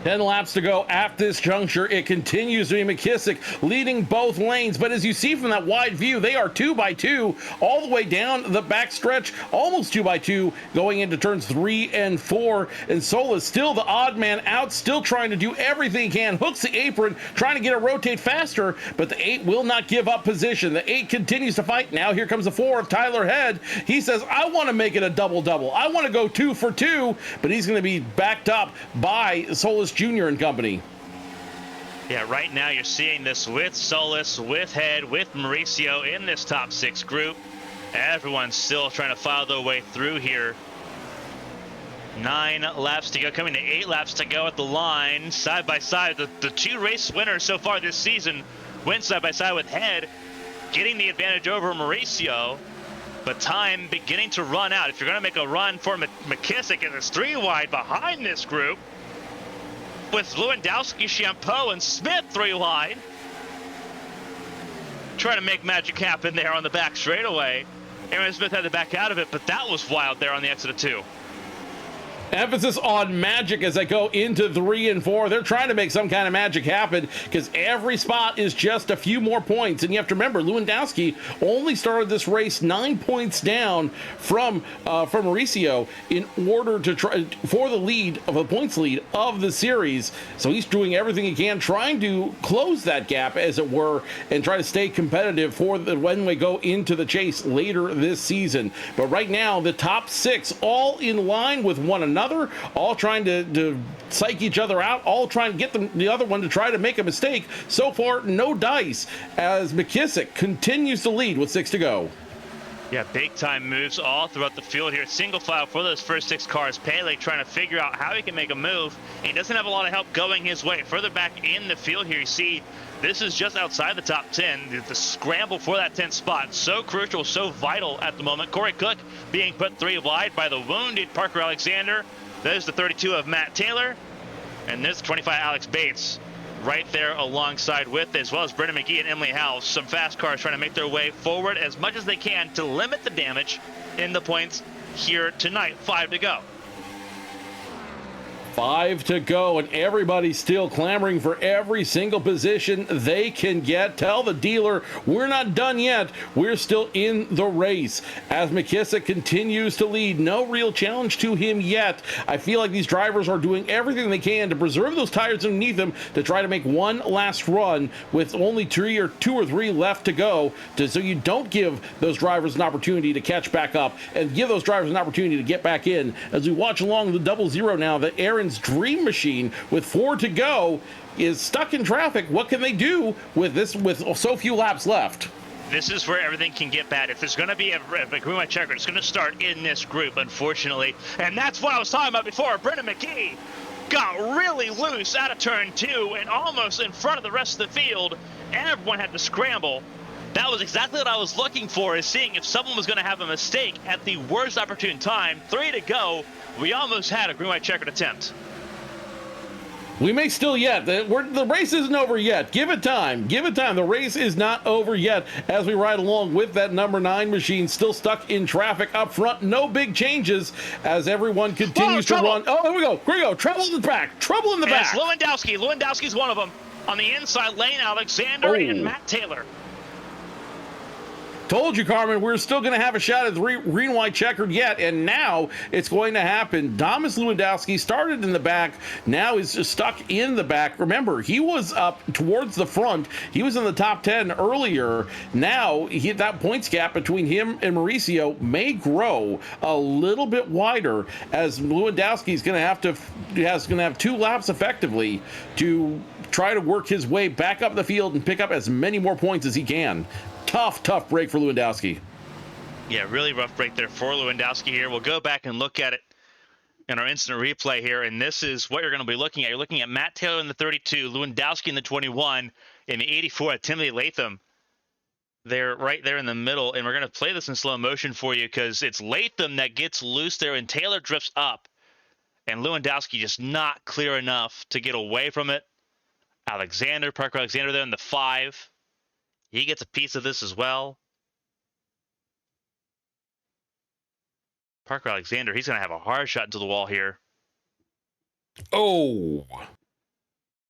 10 laps to go at this juncture. It continues to be McKissick leading both lanes, but as you see from that wide view, they are 2 by 2 all the way down the backstretch, almost 2 by 2 going into turns 3 and 4, and Solis still the odd man out, still trying to do everything he can, hooks the apron, trying to get it rotate faster, but the 8 will not give up position. The 8 continues to fight. Now here comes the 4 of Tyler Head. He says, I want to make it a double-double. I want to go 2 for 2, but he's going to be backed up by Solis Jr. and company. Yeah, right now you're seeing this with Solis, with Head, with Mauricio in this top 6 group. Everyone's still trying to file their way through here. 9 laps to go, coming to 8 laps to go at the line. Side by side, the 2 race winners so far this season went side by side with Head, getting the advantage over Mauricio. But time beginning to run out. If you're going to make a run for McKissick, and it's 3 wide behind this group, with Lewandowski, Champeau, and Smith 3 wide. Trying to make magic happen there on the back straightaway. Aaron Smith had to back out of it, but that was wild there on the exit of 2. Emphasis on magic as they go into 3 and 4. They're trying to make some kind of magic happen because every spot is just a few more points. And you have to remember, Lewandowski only started this race 9 points down from Mauricio in order to try for the lead of the points lead of the series. So he's doing everything he can, trying to close that gap, as it were, and try to stay competitive for when we go into the chase later this season. But right now, the top 6 all in line with one another. All trying to psych each other out, all trying to get the other one to try to make a mistake. So far, no dice as McKissick continues to lead with 6 to go. Yeah, big time moves all throughout the field here. Single file for those first 6 cars. Peleg trying to figure out how he can make a move. He doesn't have a lot of help going his way. Further back in the field here, you see this is just outside the top 10. The scramble for that 10th spot, so crucial, so vital at the moment. Corey Cook being put 3 wide by the wounded Parker Alexander. There's the 32 of Matt Taylor, and there's the 25 Alex Bates right there alongside with, as well as Brendan McGee and Emily House. Some fast cars trying to make their way forward as much as they can to limit the damage in the points here tonight. 5 to go. 5 to go, and everybody's still clamoring for every single position they can get. Tell the dealer we're not done yet. We're still in the race as McKissick continues to lead. No real challenge to him yet. I feel like these drivers are doing everything they can to preserve those tires underneath them to try to make one last run with only two or three left to go, so you don't give those drivers an opportunity to catch back up and give those drivers an opportunity to get back in. As we watch along the 00 now, that Aaron's Dream Machine with 4 to go is stuck in traffic. What can they do with this with so few laps left? This is where everything can get bad. If there's going to be a green white checker, it's going to start in this group, unfortunately. And that's what I was talking about before. Brendan McGee got really loose out of turn 2 and almost in front of the rest of the field, and everyone had to scramble. That was exactly what I was looking for, is seeing if someone was going to have a mistake at the worst opportune time. 3 to go. We almost had a green white checkered attempt. We may still yet. The race isn't over yet. Give it time. Give it time. The race is not over yet as we ride along with that number 9 machine still stuck in traffic up front. No big changes as everyone continues to run. Oh, here we go. Here we go. Trouble in the back. Trouble in the back. It's Lewandowski. Lewandowski's one of them. On the inside lane, Alexander and Matt Taylor. Told you, Carmen, we're still going to have a shot at the green white checkered yet, and now it's going to happen. Thomas Lewandowski started in the back, now is just stuck in the back. Remember, he was up towards the front. He was in the top 10 earlier. Now that points gap between him and Mauricio may grow a little bit wider, as Lewandowski is going to have 2 laps effectively to try to work his way back up the field and pick up as many more points as he can. Tough break for Lewandowski. Yeah, really rough break there for Lewandowski here. We'll go back and look at it in our instant replay here, and this is what you're going to be looking at. You're looking at Matt Taylor in the 32, Lewandowski in the 21, and the 84 at Timothy Latham. They're right there in the middle, and we're going to play this in slow motion for you because it's Latham that gets loose there, and Taylor drifts up, and Lewandowski just not clear enough to get away from it. Parker Alexander there in the 5. He gets a piece of this as well. Parker Alexander, he's going to have a hard shot into the wall here. Oh.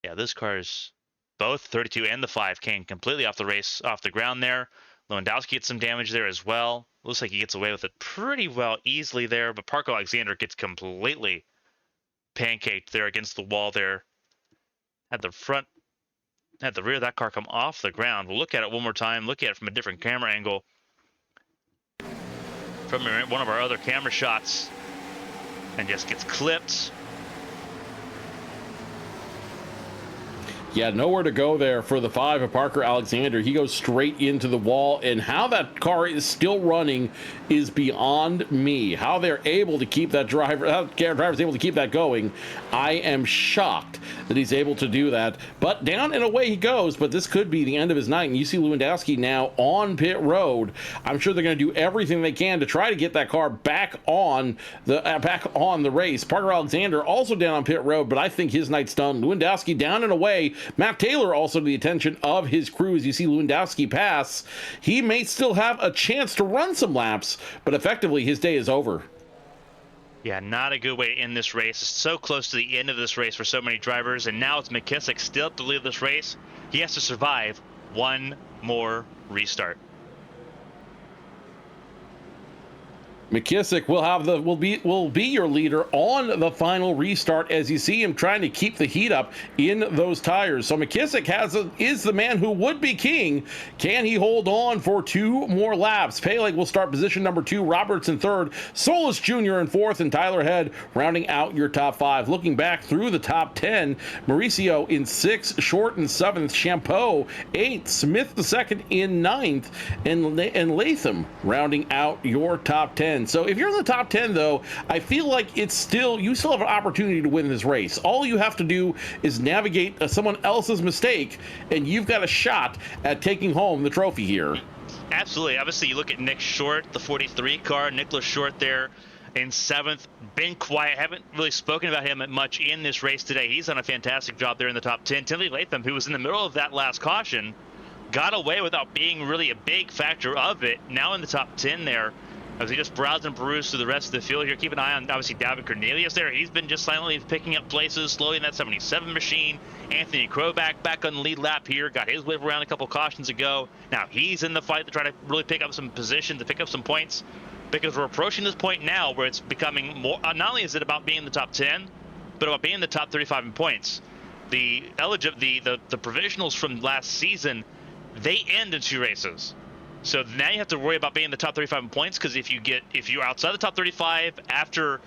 Yeah, this car's both 32 and the 5 came completely off the ground there. Lewandowski gets some damage there as well. Looks like he gets away with it pretty well easily there, but Parker Alexander gets completely pancaked there against the wall there. Had the rear of that car come off the ground. We'll look at it one more time, look at it from a different camera angle. From one of our other camera shots, and just gets clipped. Yeah, nowhere to go there for the 5 of Parker Alexander. He goes straight into the wall, and how that car is still running is beyond me. How they're able to keep that driver's able to keep that going, I am shocked that he's able to do that. But down and away he goes, but this could be the end of his night, and you see Lewandowski now on pit road. I'm sure they're going to do everything they can to try to get that car back on the race. Parker Alexander also down on pit road, but I think his night's done. Lewandowski down and away. Matt Taylor also to the attention of his crew as you see Lewandowski pass. He may still have a chance to run some laps, but effectively his day is over. Yeah, not a good way to end this race. It's so close to the end of this race for so many drivers, and now it's McKissick still to lead this race. He has to survive one more restart. McKissick will be your leader on the final restart as you see him trying to keep the heat up in those tires. So McKissick is the man who would be king. Can he hold on for 2 more laps? Peleg will start position number 2, Roberts in 3rd, Solis Jr. in 4th, and Tyler Head rounding out your top 5. Looking back through the top 10, Mauricio in 6th, Short in 7th, Champeau 8th, Smith the 2nd in 9th, and Latham rounding out your top 10. So if you're in the top 10, though, I feel like you still have an opportunity to win this race. All you have to do is navigate someone else's mistake, and you've got a shot at taking home the trophy here. Absolutely. Obviously, you look at Nick Short, the 43 car, Nicholas Short there in 7th. Been quiet. Haven't really spoken about him much in this race today. He's done a fantastic job there in the top 10. Timothy Latham, who was in the middle of that last caution, got away without being really a big factor of it. Now in the top 10 there, as he just browsed and perused through the rest of the field here. Keep an eye on, obviously, Davin Cornelius there. He's been just silently picking up places, slowly in that 77 machine. Anthony Kroback back on the lead lap here. Got his whip around a couple cautions ago. Now he's in the fight to try to really pick up some position, to pick up some points. Because we're approaching this point now where it's becoming more, not only is it about being in the top 10, but about being in the top 35 in points. The provisionals from last season, they end in 2 races. So now you have to worry about being in the top 35 in points, because if you're outside the top 35 after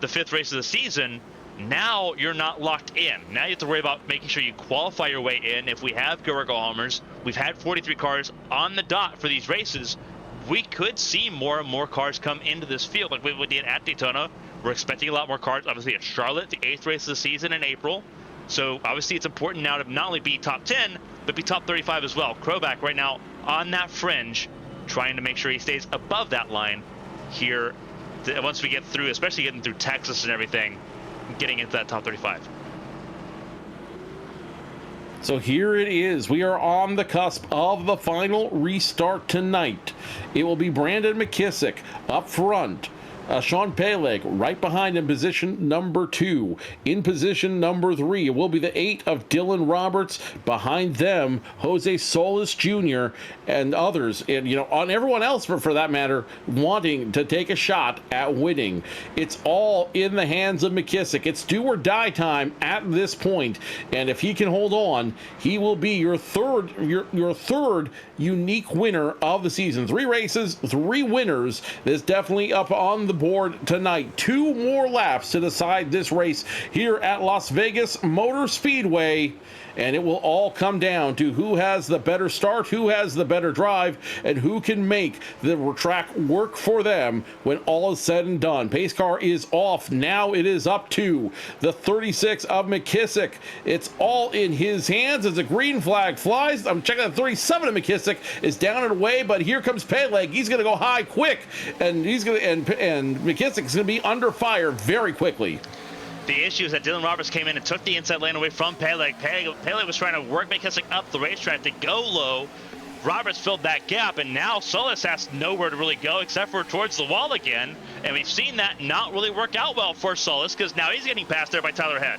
the 5th race of the season, now you're not locked in. Now you have to worry about making sure you qualify your way in. If we have Gurgle Homers, we've had 43 cars on the dot for these races, we could see more and more cars come into this field like we did at Daytona. We're expecting a lot more cars, obviously, at Charlotte, the 8th race of the season in April. So obviously it's important now to not only be top 10, but be top 35 as well. Kroback right now on that fringe, trying to make sure he stays above that line here once we get through, especially getting through Texas and everything, getting into that top 35. So here it is. We are on the cusp of the final restart tonight. It will be Brandon McKissick up front. Sean Peleg right behind in position number 2. In position number 3, it will be the 8 of Dylan Roberts. Behind them, Jose Solis Jr. and others, and on everyone else for that matter, wanting to take a shot at winning. It's all in the hands of McKissick. It's do or die time at this point, and if he can hold on, he will be your third unique winner of the season. 3 races, 3 winners. That's definitely up on the board tonight. 2 more laps to decide this race here at Las Vegas Motor Speedway, and it will all come down to who has the better start, who has the better drive, and who can make the track work for them when all is said and done. Pace car is off. Now it is up to the 36 of McKissick. It's all in his hands as a green flag flies. I'm checking the 37 of McKissick is down and away, but here comes Peleg. He's going to go high quick, and and McKissick's going to be under fire very quickly. The issue is that Dylan Roberts came in and took the inside lane away from Peleg. Peleg was trying to work McKissick up the racetrack to go low. Roberts filled that gap, and now Solis has nowhere to really go except for towards the wall again. And we've seen that not really work out well for Solis, because now he's getting passed there by Tyler Head.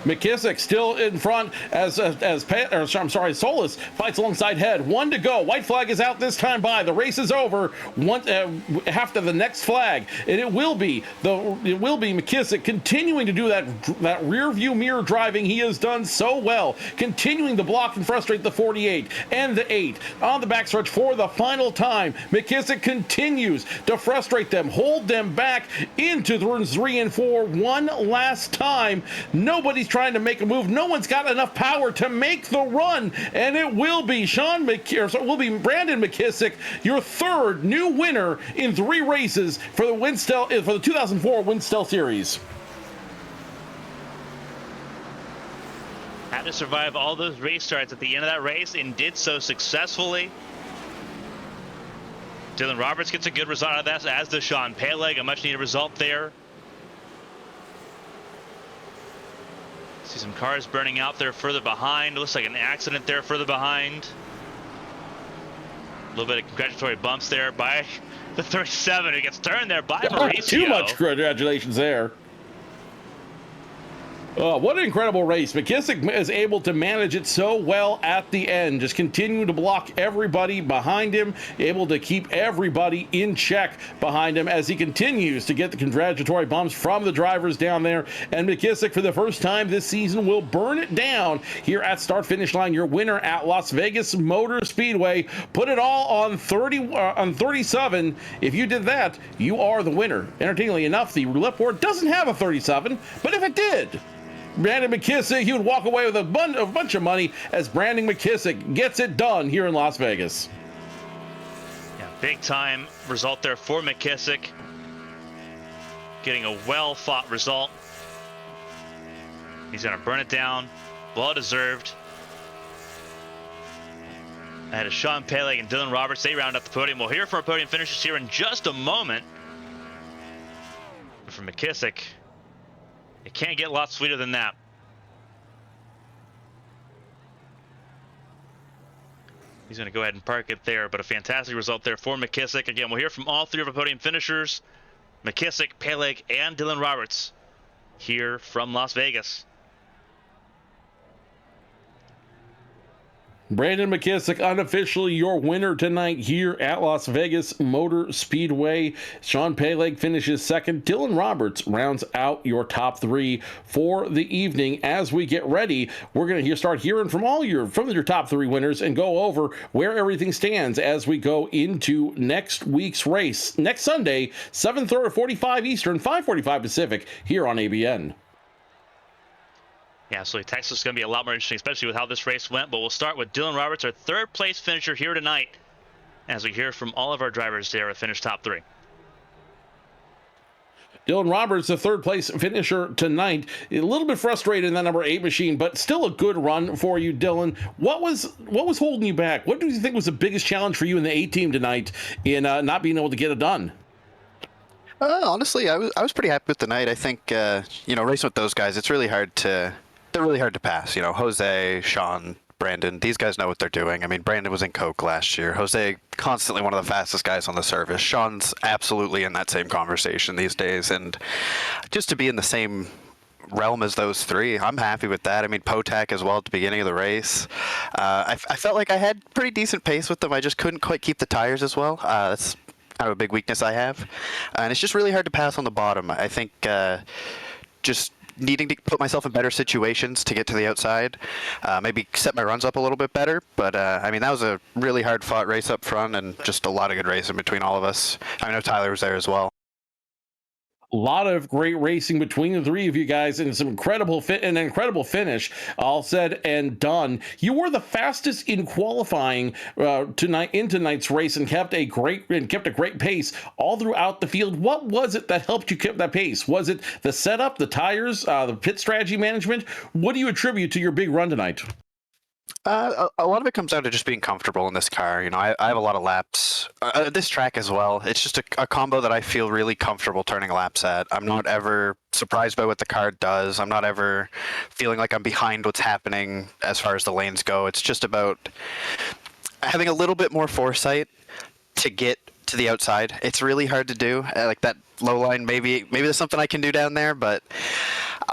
McKissick still in front as Solis fights alongside Head. 1 to go. White flag is out this time by. The race is over. After the next flag, and it will be McKissick continuing to do that rear view mirror driving he has done so well, continuing to block and frustrate the 48 and the 8 on the backstretch for the final time. McKissick continues to frustrate them, hold them back into turns 3 and 4 one last time. Nobody's trying to make a move. No one's got enough power to make the run, and it will be Brandon McKissick, your 3rd new winner in 3 races for the 2004 Winstel Series. Had to survive all those race starts at the end of that race and did so successfully. Dylan Roberts gets a good result out of that, as does Sean Peleg, a much needed result there. See some cars burning out there further behind. It looks like an accident there further behind. A little bit of congratulatory bumps there by the 37 who gets turned there by Mauricio. Too much congratulations there. What an incredible race. McKissick is able to manage it so well at the end, just continuing to block everybody behind him, able to keep everybody in check behind him as he continues to get the congratulatory bumps from the drivers down there. And McKissick, for the first time this season, will burn it down here at start-finish line. Your winner at Las Vegas Motor Speedway. Put it all on 37. If you did that, you are the winner. Entertainingly enough, the roulette board doesn't have a 37, but if it did, Brandon McKissick, he would walk away with a bunch of money as Brandon McKissick gets it done here in Las Vegas. Yeah, big time result there for McKissick. Getting a well-fought result. He's going to burn it down. Well-deserved. Ahead of Sean Peleg and Dylan Roberts. They round up the podium. We'll hear from our podium finishers here in just a moment. from McKissick. It can't get a lot sweeter than that. He's going to go ahead and park it there, but a fantastic result there for McKissick. Again, we'll hear from all three of our podium finishers, McKissick, Peleg, and Dylan Roberts, here from Las Vegas. Brandon McKissick, unofficially your winner tonight here at Las Vegas Motor Speedway. Sean Peleg finishes second. Dylan Roberts rounds out your top three for the evening. As we get ready, we're going to start hearing from your top three winners and go over where everything stands as we go into next week's race. Next Sunday, 7:45 Eastern, 5:45 Pacific, here on ABN. Yeah, so Texas is going to be a lot more interesting, especially with how this race went. But we'll start with Dylan Roberts, our third place finisher here tonight, as we hear from all of our drivers there at finish top three. Dylan Roberts, the third place finisher tonight. A little bit frustrated in that number 8 machine, but still a good run for you, Dylan. What was holding you back? What do you think was the biggest challenge for you in the 8 team tonight in not being able to get it done? Honestly, I was pretty happy with the night. I think racing with those guys, they're really hard to pass. Jose, Sean, Brandon, these guys know what they're doing. I mean, Brandon was in Coke last year. Jose, constantly one of the fastest guys on the service. Sean's absolutely in that same conversation these days. And just to be in the same realm as those three, I'm happy with that. I mean, Potak as well at the beginning of the race. I felt like I had pretty decent pace with them. I just couldn't quite keep the tires as well. That's kind of a big weakness I have. And it's just really hard to pass on the bottom. I think just needing to put myself in better situations to get to the outside, maybe set my runs up a little bit better. But I mean, that was a really hard fought race up front and just a lot of good racing between all of us. I know Tyler was there as well. A lot of great racing between the three of you guys and some incredible an incredible finish, all said and done. You were the fastest in qualifying in tonight's race and kept a great pace all throughout the field. What was it that helped you keep that pace? Was it the setup, the tires, the pit strategy management? What do you attribute to your big run tonight? A lot of it comes down to just being comfortable in this car. I have a lot of laps. This track as well. It's just a combo that I feel really comfortable turning laps at. I'm not ever surprised by what the car does. I'm not ever feeling like I'm behind what's happening as far as the lanes go. It's just about having a little bit more foresight to get to the outside. It's really hard to do. Like that low line, maybe there's something I can do down there, but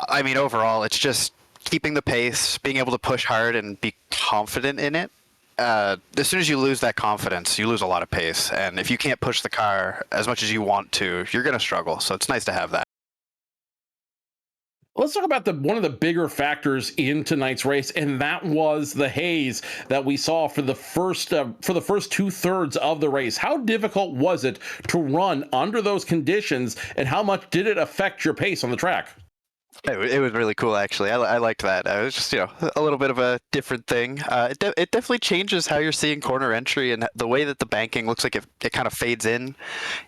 I mean, overall, it's just keeping the pace, being able to push hard and be confident in it. As soon as you lose that confidence, you lose a lot of pace. And if you can't push the car as much as you want to, you're going to struggle. So it's nice to have that. Let's talk about one of the bigger factors in tonight's race, and that was the haze that we saw for the first 2/3 of the race. How difficult was it to run under those conditions, and how much did it affect your pace on the track? It was really cool, actually. I liked that. It was just, a little bit of a different thing. It definitely changes how you're seeing corner entry and the way that the banking looks like it kind of fades in.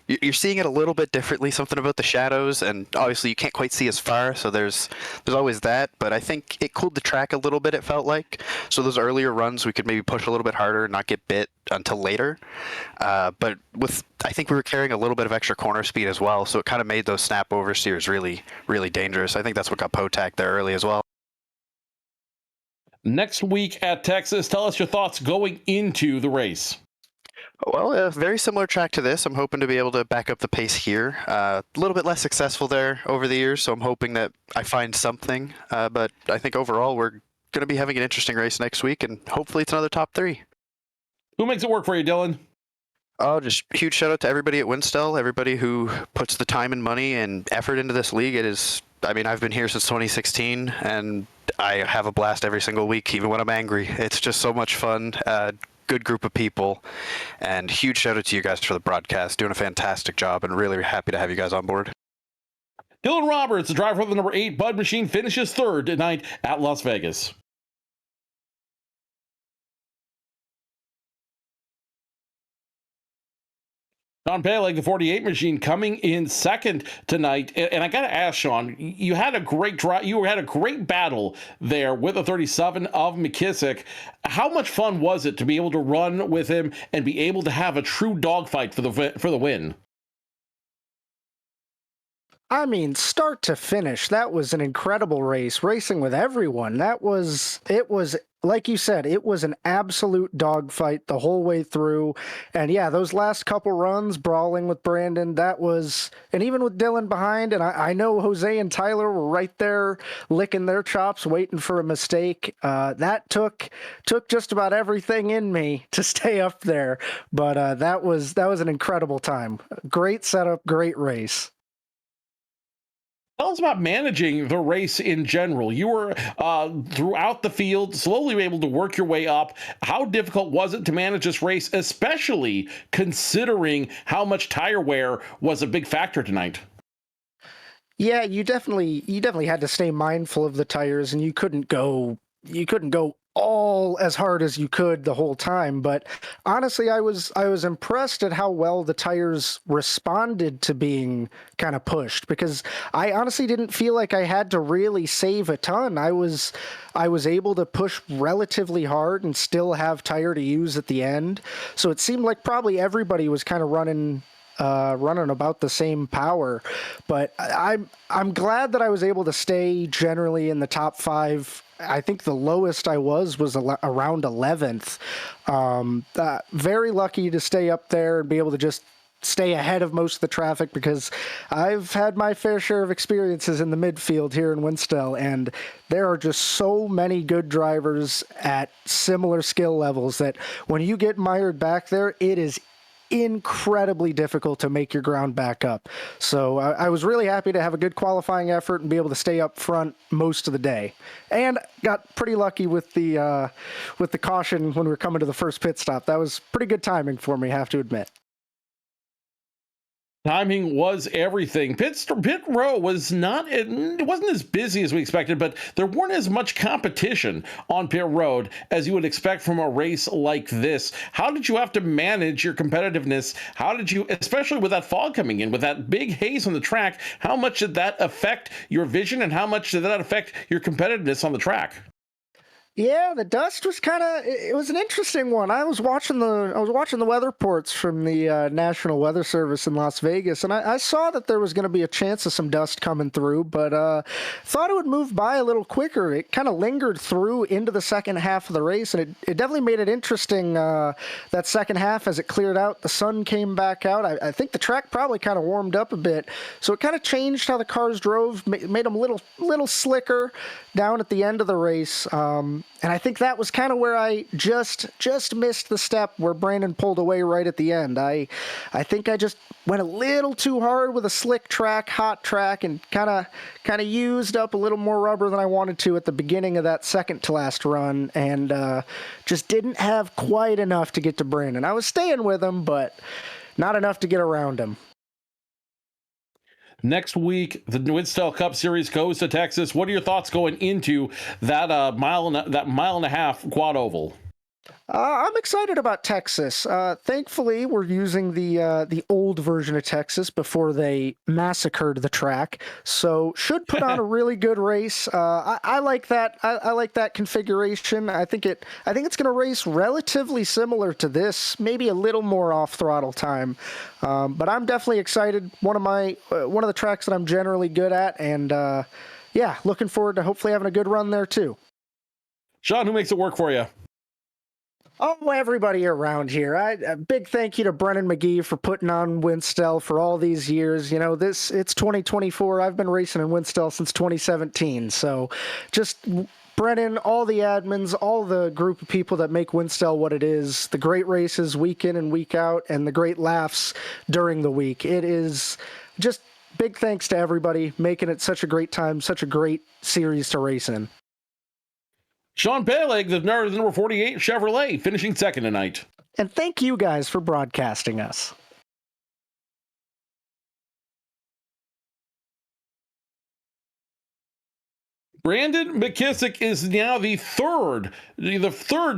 You're seeing it a little bit differently, something about the shadows, and obviously you can't quite see as far, so there's always that. But I think it cooled the track a little bit, it felt like. So those earlier runs, we could maybe push a little bit harder and not get bit until later. But I think we were carrying a little bit of extra corner speed as well, so it kind of made those snap oversteers really, really dangerous. I think that's what got Potak there early as well. Next week at Texas, tell us your thoughts going into the race. Well, a very similar track to this. I'm hoping to be able to back up the pace here. A little bit less successful there over the years, so I'm hoping that I find something. But I think overall we're going to be having an interesting race next week, and hopefully it's another top 3. Who makes it work for you, Dylan? Oh, just huge shout out to everybody at Winstel, everybody who puts the time and money and effort into this league. I've been here since 2016, and I have a blast every single week, even when I'm angry. It's just so much fun. Good group of people, and huge shout out to you guys for the broadcast. Doing a fantastic job, and really happy to have you guys on board. Dylan Roberts, the driver of the number 8 Bud machine, finishes third tonight at Las Vegas. Sean Peleg, the 48 machine, coming in second tonight. And I got to ask, Sean, you had a great drive. You had a great battle there with the 37 of McKissick. How much fun was it to be able to run with him and be able to have a true dogfight for the win? I mean, start to finish, that was an incredible race, racing with everyone. It was, like you said, it was an absolute dogfight the whole way through. And yeah, those last couple runs, brawling with Brandon, and even with Dylan behind, and I know Jose and Tyler were right there licking their chops, waiting for a mistake. That took just about everything in me to stay up there. But that was an incredible time. Great setup, great race. Tell us about managing the race in general. You were throughout the field, slowly able to work your way up. How difficult was it to manage this race, especially considering how much tire wear was a big factor tonight? Yeah, you definitely had to stay mindful of the tires, and you couldn't go all as hard as you could the whole time. But honestly, I was impressed at how well the tires responded to being kind of pushed, because I honestly didn't feel like I had to really save a ton. I was able to push relatively hard and still have tire to use at the end. So it seemed like probably everybody was kind of running about the same power. But I'm glad that I was able to stay generally in the top 5. I think the lowest I was around 11th. Very lucky to stay up there and be able to just stay ahead of most of the traffic, because I've had my fair share of experiences in the midfield here in Winstel, and there are just so many good drivers at similar skill levels that when you get mired back there, it is incredibly difficult to make your ground back up. So I was really happy to have a good qualifying effort and be able to stay up front most of the day, and got pretty lucky with the caution when we were coming to the first pit stop. That was pretty good timing for me, I have to admit. Timing was everything. Pit row was not, it wasn't as busy as we expected, but there weren't as much competition on pit road as you would expect from a race like this. How did you have to manage your competitiveness? How did you, especially with that fog coming in, with that big haze on the track, how much did that affect your vision, and how much did that affect your competitiveness on the track? Yeah, the dust was it was an interesting one. I was watching the weather reports from the National Weather Service in Las Vegas, and I saw that there was going to be a chance of some dust coming through, but thought it would move by a little quicker. It kind of lingered through into the second half of the race, and it definitely made it interesting, that second half. As it cleared out, the sun came back out. I think the track probably kind of warmed up a bit, so it kind of changed how the cars drove, made them a little slicker down at the end of the race. And I think that was kind of where I just missed the step where Brandon pulled away right at the end. I think I just went a little too hard with a slick track, hot track, and kind of used up a little more rubber than I wanted to at the beginning of that second to last run, and just didn't have quite enough to get to Brandon. I was staying with him, but not enough to get around him. Next week, the Winstel Cup Series goes to Texas. What are your thoughts going into that mile and a half quad oval? I'm excited about Texas. Thankfully, we're using the old version of Texas before they massacred the track, so should put on a really good race. I like that. I like that configuration. I think it's going to race relatively similar to this, maybe a little more off throttle time. But I'm definitely excited. One of the tracks that I'm generally good at, and yeah, looking forward to hopefully having a good run there too. Sean, who makes it work for you? Oh, everybody around here. A big thank you to Brennan McGee for putting on Winstel for all these years. You know, it's 2024. I've been racing in Winstel since 2017. So just Brennan, all the admins, all the group of people that make Winstel what it is, the great races week in and week out, and the great laughs during the week. It is just big thanks to everybody making it such a great time, such a great series to race in. Sean Peleg, the number 48 Chevrolet, finishing second tonight. And thank you guys for broadcasting us. Brandon McKissick is now the third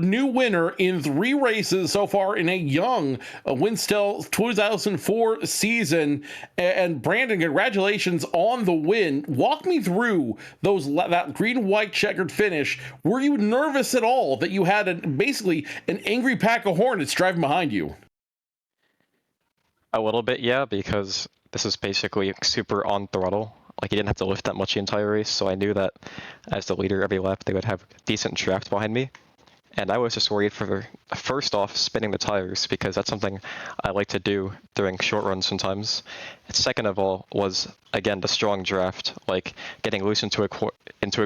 new winner in 3 races so far in a young Winstel 2004 season. And Brandon, congratulations on the win. Walk me through that green-white checkered finish. Were you nervous at all that you had basically an angry pack of hornets driving behind you? A little bit, yeah, because this is basically super on throttle. Like, he didn't have to lift that much the entire race, so I knew that as the leader every lap, they would have decent draft behind me. And I was just worried for, first off, spinning the tires, because that's something I like to do during short runs sometimes. And second of all was, again, the strong draft, like getting loose into a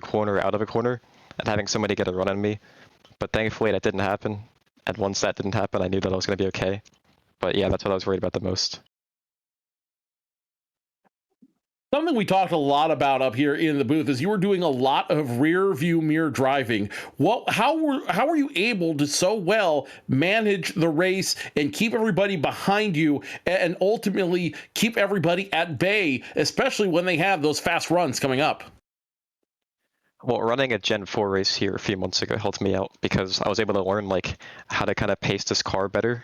corner, out of a corner, and having somebody get a run on me. But thankfully that didn't happen. And once that didn't happen, I knew that I was going to be okay. But yeah, that's what I was worried about the most. Something we talked a lot about up here in the booth is you were doing a lot of rear view mirror driving. How were you able to so well manage the race and keep everybody behind you and ultimately keep everybody at bay, especially when they have those fast runs coming up? Well, running a Gen 4 race here a few months ago helped me out because I was able to learn like how to kind of pace this car better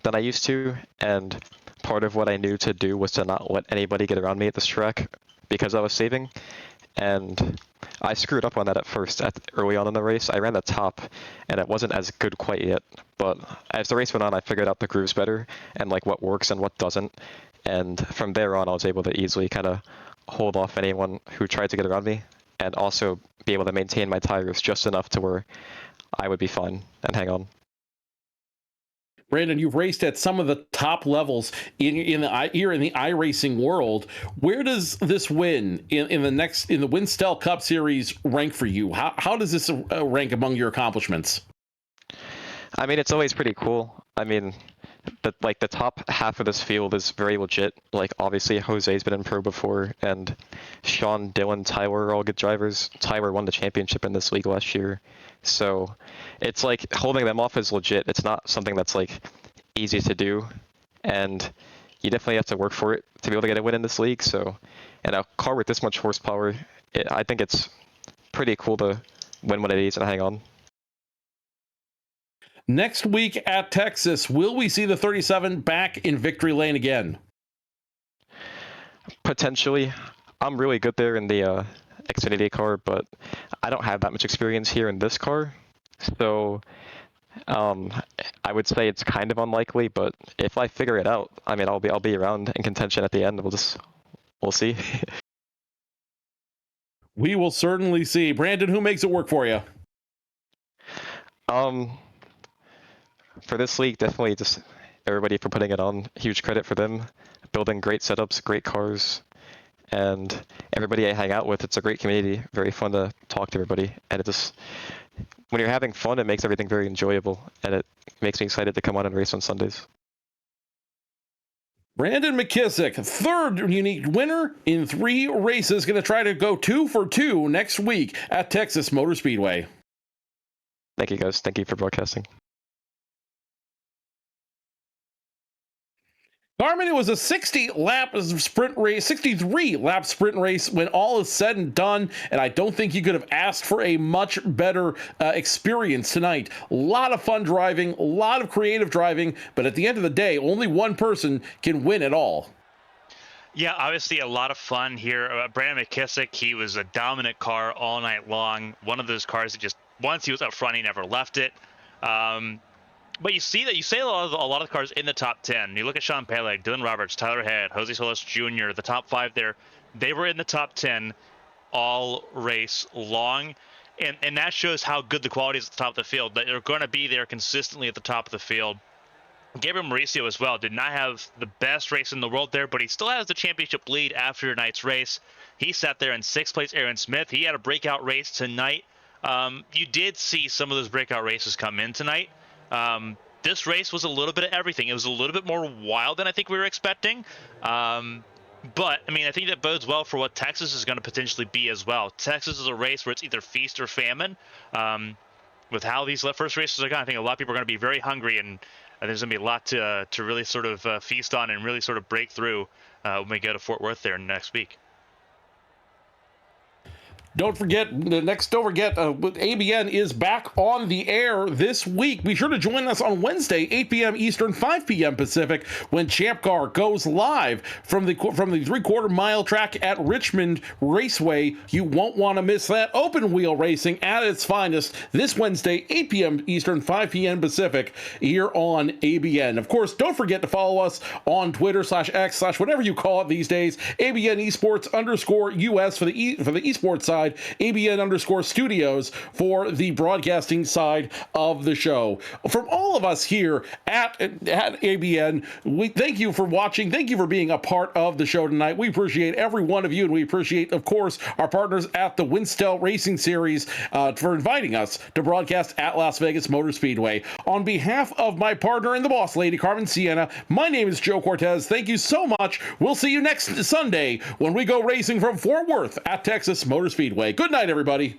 than I used to, and part of what I knew to do was to not let anybody get around me at this track because I was saving, and I screwed up on that at first early on in the race. I ran the top, and it wasn't as good quite yet, but as the race went on, I figured out the grooves better and like what works and what doesn't, and from there on, I was able to easily kind of hold off anyone who tried to get around me, and also be able to maintain my tires just enough to where I would be fine and hang on. Brandon, you've raced at some of the top levels in the iRacing world. Where does this win in the Winstel Cup Series rank for you? How does this rank among your accomplishments? I mean, it's always pretty cool. I mean, the top half of this field is very legit. Like, obviously, Jose's been in pro before, and Sean, Dylan, Tyler are all good drivers. Tyler won the championship in this league last year. So it's like holding them off is legit. It's not something that's like easy to do, and you definitely have to work for it to be able to get a win in this league. So, and a car with this much horsepower, I think it's pretty cool to win one of these and hang on. Next week at Texas, will we see the 37 back in victory lane again? Potentially. I'm really good there in the Xfinity car, but I don't have that much experience here in this car. So I would say it's kind of unlikely, but if I figure it out, I mean, I'll be around in contention at the end. We'll see. We will certainly see. Brandon, who makes it work for you? For this league, definitely just everybody for putting it on. Huge credit for them. Building great setups, great cars, and everybody I hang out with. It's a great community. Very fun to talk to everybody, and it just, when you're having fun, it makes everything very enjoyable, and it makes me excited to come out and race on Sundays. Brandon McKissick, third unique winner in 3 races, going to try to go 2 for 2 next week at Texas Motor Speedway. Thank you, guys. Thank you for broadcasting. Carmen, it was a 63-lap sprint race when all is said and done, and I don't think you could have asked for a much better experience tonight. A lot of fun driving, a lot of creative driving, but at the end of the day, only one person can win it all. Yeah, obviously a lot of fun here. Brandon McKissick, he was a dominant car all night long. One of those cars that just, once he was up front, he never left it. But you see a lot of cars in the top 10. You look at Sean Peleg, Dylan Roberts, Tyler Head, Jose Solis Jr., the top 5 there. They were in the top 10 all race long. And that shows how good the quality is at the top of the field. That they're going to be there consistently at the top of the field. Gabriel Mauricio as well did not have the best race in the world there, but he still has the championship lead after tonight's race. He sat there in 6th place. Aaron Smith, he had a breakout race tonight. You did see some of those breakout races come in tonight. This race was a little bit of everything. It was a little bit more wild than I think we were expecting. But, I mean, I think that bodes well for what Texas is going to potentially be as well. Texas is a race where it's either feast or famine. With how these first races are going, I think a lot of people are going to be very hungry, and there's going to be a lot to really sort of feast on and really sort of break through when we go to Fort Worth there next week. Don't forget, ABN is back on the air this week. Be sure to join us on Wednesday, 8 p.m. Eastern, 5 p.m. Pacific, when Champ Car goes live from the 3/4 mile track at Richmond Raceway. You won't want to miss that. Open wheel racing at its finest this Wednesday, 8 p.m. Eastern, 5 p.m. Pacific, here on ABN. Of course, don't forget to follow us on Twitter /X/ whatever you call it these days. ABN Esports _US for the esports side. ABN_studios for the broadcasting side of the show. From all of us here at ABN, we thank you for watching. Thank you for being a part of the show tonight. We appreciate every one of you, and we appreciate, of course, our partners at the Winstel Racing Series for inviting us to broadcast at Las Vegas Motor Speedway. On behalf of my partner and the boss lady, Carmen Sienna, my name is Joe Cortez. Thank you so much. We'll see you next Sunday when we go racing from Fort Worth at Texas Motor Speedway. Good night, everybody.